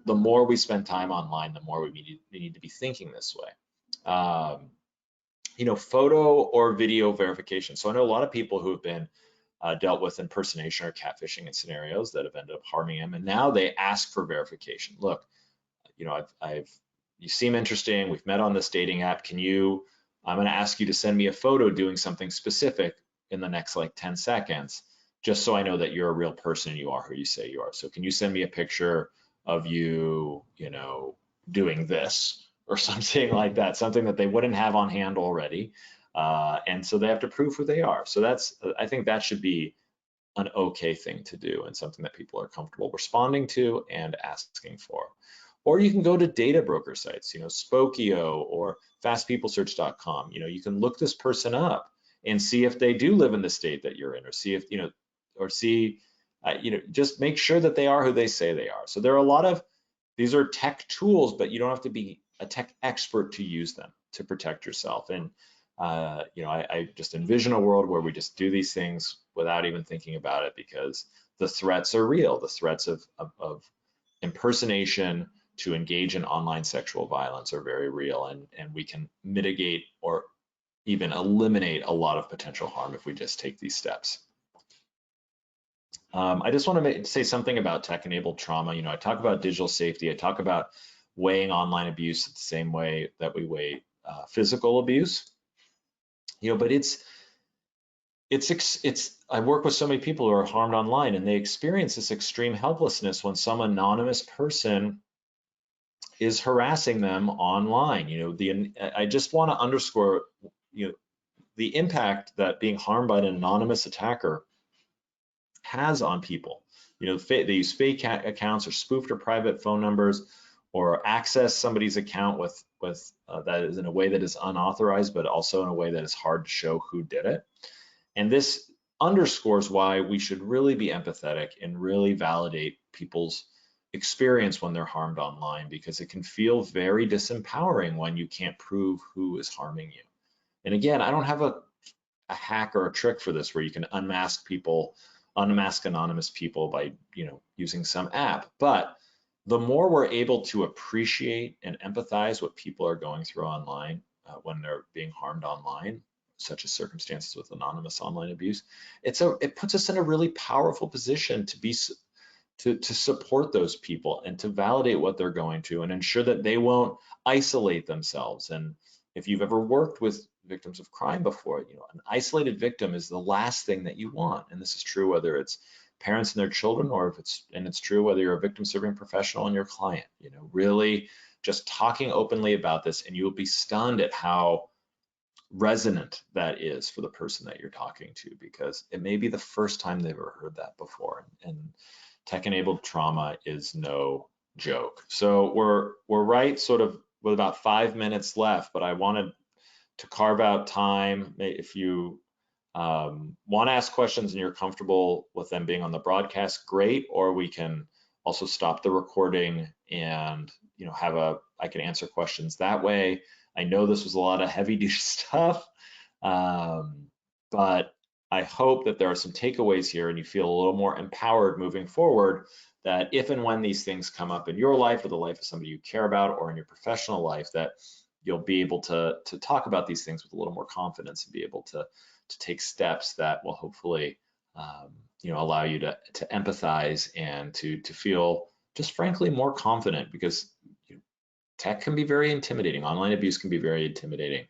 the more we spend time online, the more we need to be thinking this way. You know, photo or video verification. So I know a lot of people who have been dealt with impersonation or catfishing in scenarios that have ended up harming them, and now they ask for verification. Look, you know, you seem interesting. We've met on this dating app. I'm going to ask you to send me a photo doing something specific in the next like 10 seconds, just so I know that you're a real person and you are who you say you are. So can you send me a picture of you, you know, doing this or something like that, something that they wouldn't have on hand already. And so they have to prove who they are. So I think that should be an okay thing to do, and something that people are comfortable responding to and asking for. Or you can go to data broker sites, you know, Spokeo or fastpeoplesearch.com. You know, you can look this person up and see if they do live in the state that you're in, or see if, you know, you know, just make sure that they are who they say they are. So there are these are tech tools, but you don't have to be a tech expert to use them to protect yourself. And you know, I just envision a world where we just do these things without even thinking about it, because the threats are real. The threats of impersonation to engage in online sexual violence are very real, and we can mitigate or even eliminate a lot of potential harm if we just take these steps. I just want to say something about tech-enabled trauma. You know, I talk about digital safety. I talk about weighing online abuse the same way that we weigh physical abuse. You know, but I work with so many people who are harmed online, and they experience this extreme helplessness when some anonymous person is harassing them online. You know, I just want to underscore, you know, the impact that being harmed by an anonymous attacker has on people. they use fake accounts or spoofed or private phone numbers, or access somebody's account with that is in a way that is unauthorized, but also in a way that is hard to show who did it. And this underscores why we should really be empathetic and really validate people's experience when they're harmed online, because it can feel very disempowering when you can't prove who is harming you. And again, I don't have a hack or a trick for this where you can unmask anonymous people by using some app. But the more we're able to appreciate and empathize what people are going through online when they're being harmed online, such as circumstances with anonymous online abuse, it puts us in a really powerful position to support those people and to validate what they're going to and ensure that they won't isolate themselves. And if you've ever worked with victims of crime before, an isolated victim is the last thing that you want. And this is true whether it's parents and their children, or it's true whether you're a victim serving professional and your client. Really just talking openly about this, and you'll be stunned at how resonant that is for the person that you're talking to, because it may be the first time they've ever heard that before. And tech-enabled trauma is no joke. So we're right sort of with about 5 minutes left, but I wanted to carve out time. If you want to ask questions and you're comfortable with them being on the broadcast, great. Or we can also stop the recording and I can answer questions that way. I know this was a lot of heavy duty stuff, but I hope that there are some takeaways here and you feel a little more empowered moving forward, that if and when these things come up in your life or the life of somebody you care about or in your professional life, that you'll be able to talk about these things with a little more confidence and be able to take steps that will hopefully allow you to empathize and to feel just frankly more confident, because tech can be very intimidating. Online abuse can be very intimidating.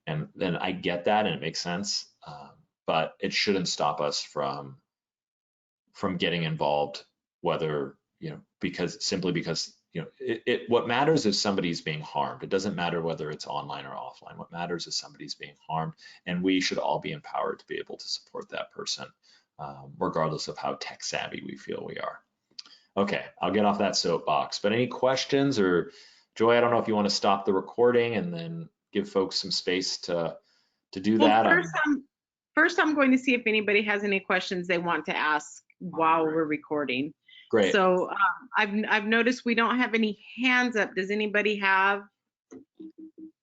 And then I get that and it makes sense, but it shouldn't stop us from getting involved, whether, because what matters is somebody's being harmed. It doesn't matter whether it's online or offline. What matters is somebody's being harmed, and we should all be empowered to be able to support that person, regardless of how tech savvy we feel we are. Okay, I'll get off that soapbox, but any questions? Or Joy, I don't know if you want to stop the recording and then give folks some space to do that. First, I'm going to see if anybody has any questions they want to ask while we're recording. Great. So I've noticed we don't have any hands up. Does anybody have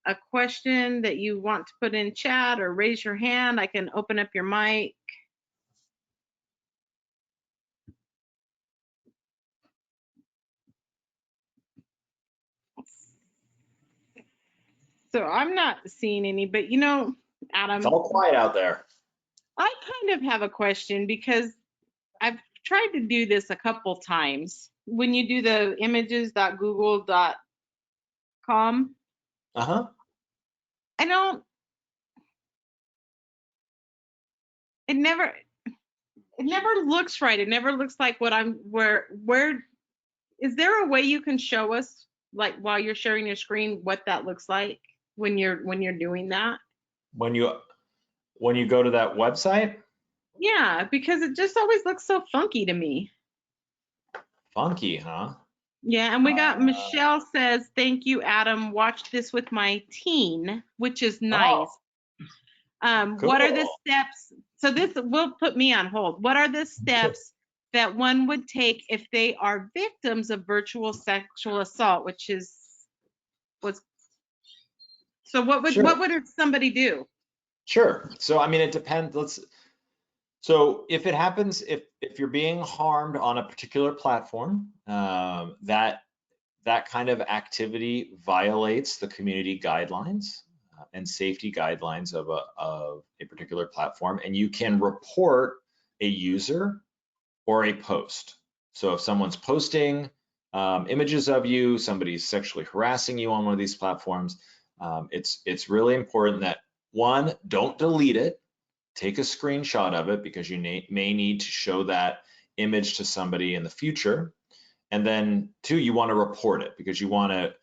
a question that you want to put in chat or raise your hand? I can open up your mic. So I'm not seeing any, but Adam, It's all quiet out there. I kind of have a question, because I've tried to do this a couple times. When you do the images.google.com, it never looks right. It never looks like what where is there a way you can show us, like while you're sharing your screen, what that looks like when you're doing that? When you go to that website? Yeah, because it just always looks so funky to me. Funky, huh? Yeah, and we got Michelle says, thank you, Adam. Watch this with my teen, which is nice. Cool. What are the steps? So this will put me on hold. What are the steps that one would take if they are victims of virtual sexual assault, so what would somebody do? Sure. So I mean, it depends. So if it happens, if you're being harmed on a particular platform, that kind of activity violates the community guidelines and safety guidelines of a particular platform, and you can report a user or a post. So if someone's posting images of you, somebody's sexually harassing you on one of these platforms, it's really important that, one, don't delete it. Take a screenshot of it, because you may need to show that image to somebody in the future. And then, two, you want to report it, because you want to,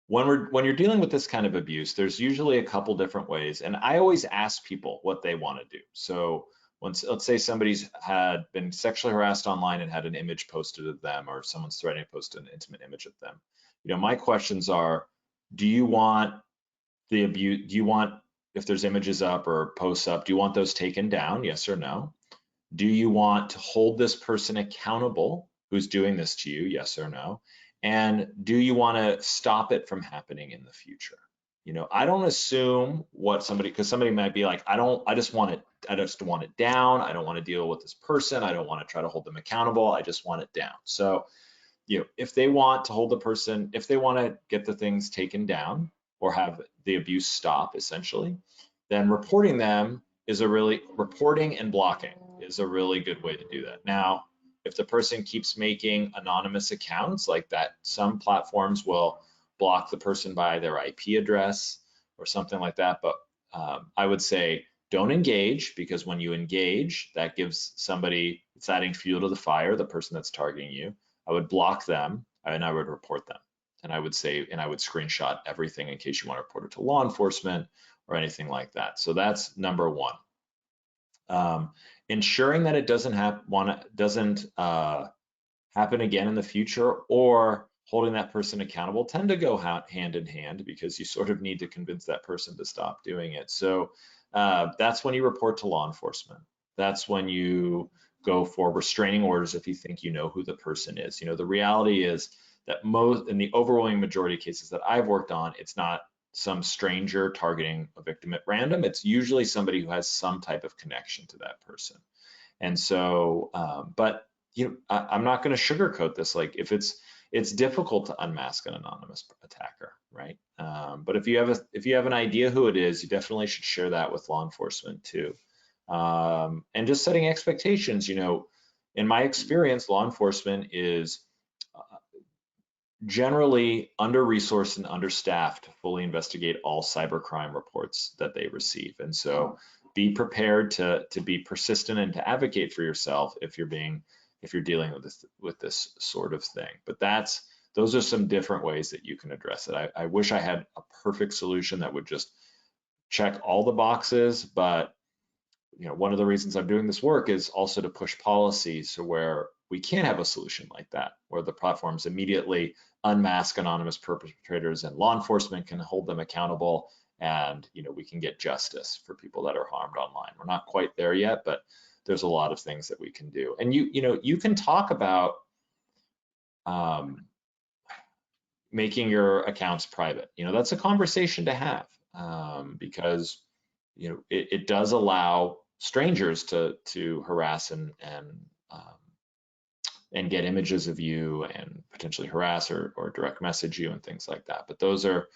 when you're dealing with this kind of abuse, there's usually a couple different ways. And I always ask people what they want to do. So let's say somebody's had been sexually harassed online and had an image posted of them, or someone's threatening to post an intimate image of them. My questions are, do you want the abuse, if there's images up or posts up, do you want those taken down? Yes or no? Do you want to hold this person accountable who's doing this to you? Yes or no? And do you want to stop it from happening in the future? I don't assume what somebody, because somebody might be like, I just want it down. I don't want to deal with this person. I don't want to try to hold them accountable. I just want it down. So, if they want to hold the person, if they want to get the things taken down or have the abuse stop, essentially, then reporting and blocking is a really good way to do that. Now, if the person keeps making anonymous accounts like that, some platforms will block the person by their IP address or something like that. But I would say don't engage, because when you engage, that gives somebody, it's adding fuel to the fire, the person that's targeting you. I would block them and I would report them. And I would screenshot everything in case you want to report it to law enforcement or anything like that. So that's number one. Ensuring that it doesn't happen again in the future, or holding that person accountable, tend to go hand in hand, because you sort of need to convince that person to stop doing it. So that's when you report to law enforcement. That's when you go for restraining orders if you think you know who the person is. The reality is that in the overwhelming majority of cases that I've worked on, it's not some stranger targeting a victim at random. It's usually somebody who has some type of connection to that person. And so, but I'm not going to sugarcoat this. Like, if it's difficult to unmask an anonymous attacker, right? But if you have an idea who it is, you definitely should share that with law enforcement too. And just setting expectations. In my experience, law enforcement is generally under-resourced and understaffed to fully investigate all cybercrime reports that they receive. And so be prepared to be persistent and to advocate for yourself if you're dealing with this sort of thing. But those are some different ways that you can address it. I wish I had a perfect solution that would just check all the boxes, but one of the reasons I'm doing this work is also to push policies to where we can have a solution like that, where the platforms immediately unmask anonymous perpetrators and law enforcement can hold them accountable, and we can get justice for people that are harmed online. We're not quite there yet, but there's a lot of things that we can do. And you can talk about making your accounts private. That's a conversation to have, because it does allow strangers to harass and get images of you and potentially harass or direct message you and things like that. But those are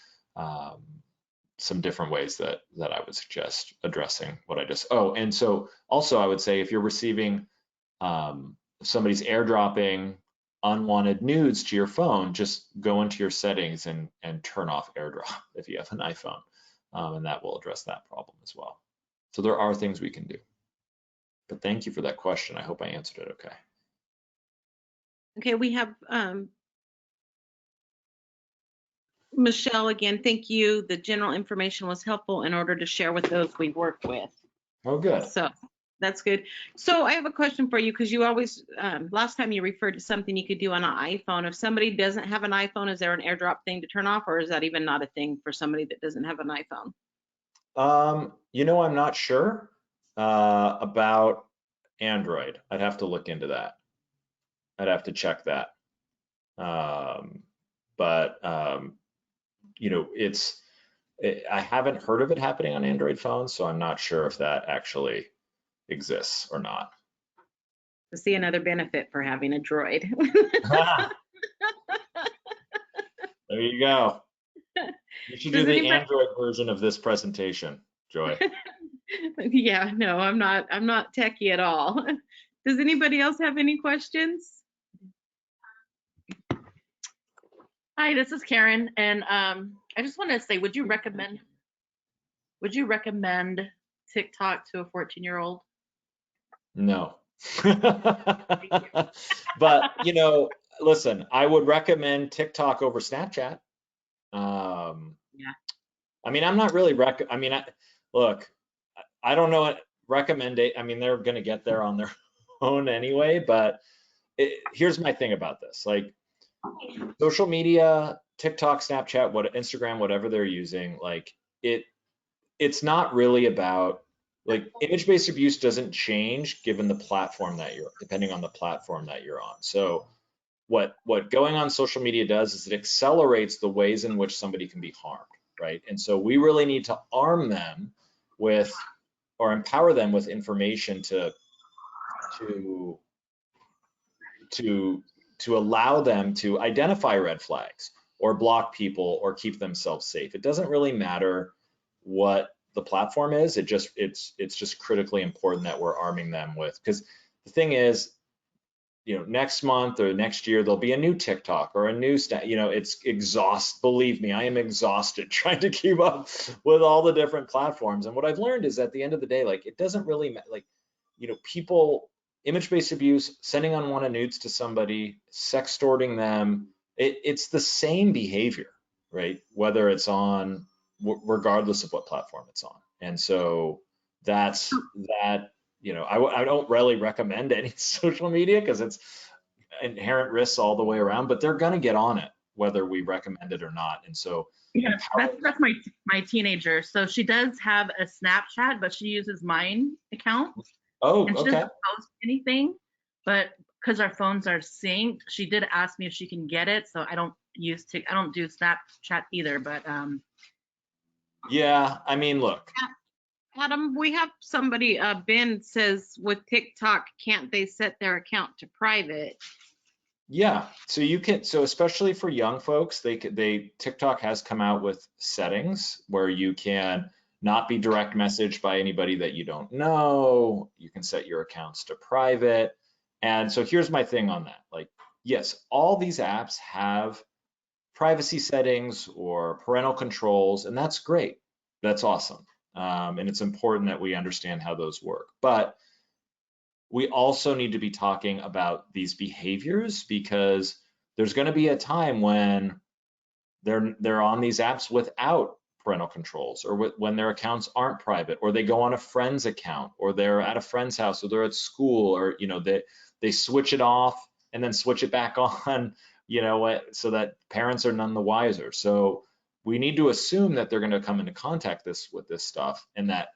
some different ways that I would suggest addressing what I just. Oh, and so also I would say, if you're receiving, if somebody's airdropping unwanted nudes to your phone, just go into your settings and turn off airdrop if you have an iPhone, and that will address that problem as well. So there are things we can do. But thank you for that question. I hope I answered it okay. Okay, we have Michelle again. Thank you. The general information was helpful in order to share with those we work with. Oh, good. So that's good. So I have a question for you, because you always, last time you referred to something you could do on an iPhone. If somebody doesn't have an iPhone, is there an airdrop thing to turn off, or is that even not a thing for somebody that doesn't have an iPhone? I'm not sure about Android. I'd have to look into that. I'd have to check that. But I haven't heard of it happening on Android phones, so I'm not sure if that actually exists or not. To see another benefit for having a Droid. There you go. You should do the Android version of this presentation, Joy. Yeah, no, I'm not techie at all. Does anybody else have any questions? Hi, this is Karen, and I just wanted to say, would you recommend TikTok to a 14-year-old? No. But listen, I would recommend TikTok over Snapchat. Yeah. I mean, I'm not really look, I don't know recommend it. I mean, they're going to get there on their own anyway, but here's my thing about this. Like social media, TikTok, Snapchat, Instagram, whatever they're using, like it's not really about, like, image-based abuse doesn't change given the platform that depending on the platform that you're on. So what going on social media does is it accelerates the ways in which somebody can be harmed, right? And so we really need to arm them with, or empower them with information to allow them to identify red flags or block people or keep themselves safe. It doesn't really matter what the platform is. It's just critically important that we're arming them with, because the thing is, you know, next month or next year, there'll be a new TikTok or a new it's believe me, I am exhausted trying to keep up with all the different platforms. And what I've learned is at the end of the day, like, it doesn't really matter, like, you know, people, image-based abuse, sending unwanted nudes to somebody, sextorting them, it's the same behavior, right? Whether it's on, regardless of what platform it's on. And so that's that. You know, I don't really recommend any social media because it's inherent risks all the way around, but they're going to get on it whether we recommend it or not. And so yeah, that's my teenager. So she does have a Snapchat, but she uses mine account. Oh, and she okay. doesn't post anything, but because our phones are synced, she did ask me if she can get it. So I don't do Snapchat either, but yeah, I mean, look, Adam, we have somebody, Ben says with TikTok, can't they set their account to private? yeah, so you can, so especially for young folks, TikTok has come out with settings where you can not be direct messaged by anybody that you don't know. You can set your accounts to private. And so here's my thing on that. Like, yes, all these apps have privacy settings or parental controls, and that's great. That's awesome. And it's important that we understand how those work. But we also need to be talking about these behaviors, because there's going to be a time when they're on these apps without parental controls, or when their accounts aren't private, or they go on a friend's account, or they're at a friend's house, or they're at school, or, you know, they switch it off and then switch it back on, you know, so that parents are none the wiser. So we need to assume that they're going to come into contact with this stuff, and that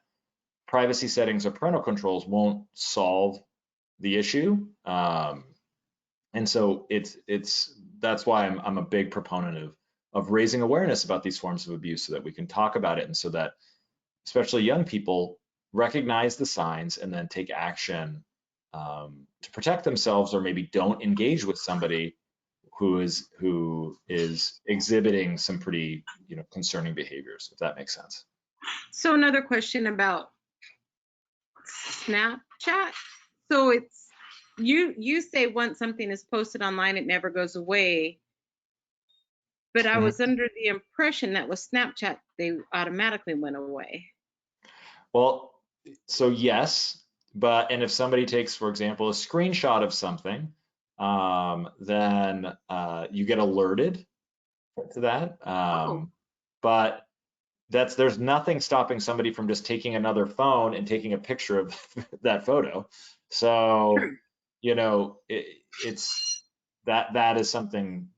privacy settings or parental controls won't solve the issue. And so that's why I'm a big proponent of raising awareness about these forms of abuse, so that we can talk about it, and so that especially young people recognize the signs and then take action to protect themselves, or maybe don't engage with somebody who is exhibiting some pretty, you know, concerning behaviors, if that makes sense. So another question about Snapchat. So it's, you say once something is posted online, it never goes away. But I was under the impression that with Snapchat, they automatically went away. Well, so yes, and if somebody takes, for example, a screenshot of something, then you get alerted to that. But there's nothing stopping somebody from just taking another phone and taking a picture of that photo. So, you know, it's that is something,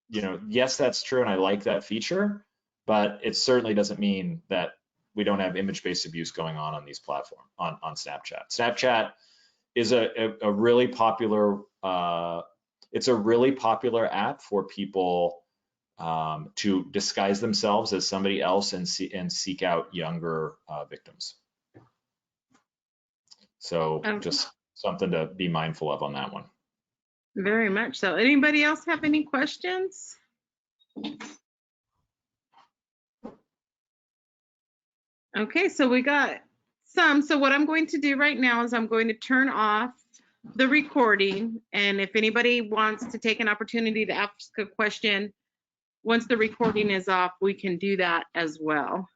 you know, yes, that's true, and I like that feature, but it certainly doesn't mean that we don't have image-based abuse going on these platforms, on Snapchat. Snapchat is a really popular, it's a really popular app for people to disguise themselves as somebody else and seek out younger victims. So just something to be mindful of on that one. Very much so. Anybody else have any questions? Okay, so we got some. So what I'm going to do right now is I'm going to turn off the recording, and if anybody wants to take an opportunity to ask a question once the recording is off, we can do that as well.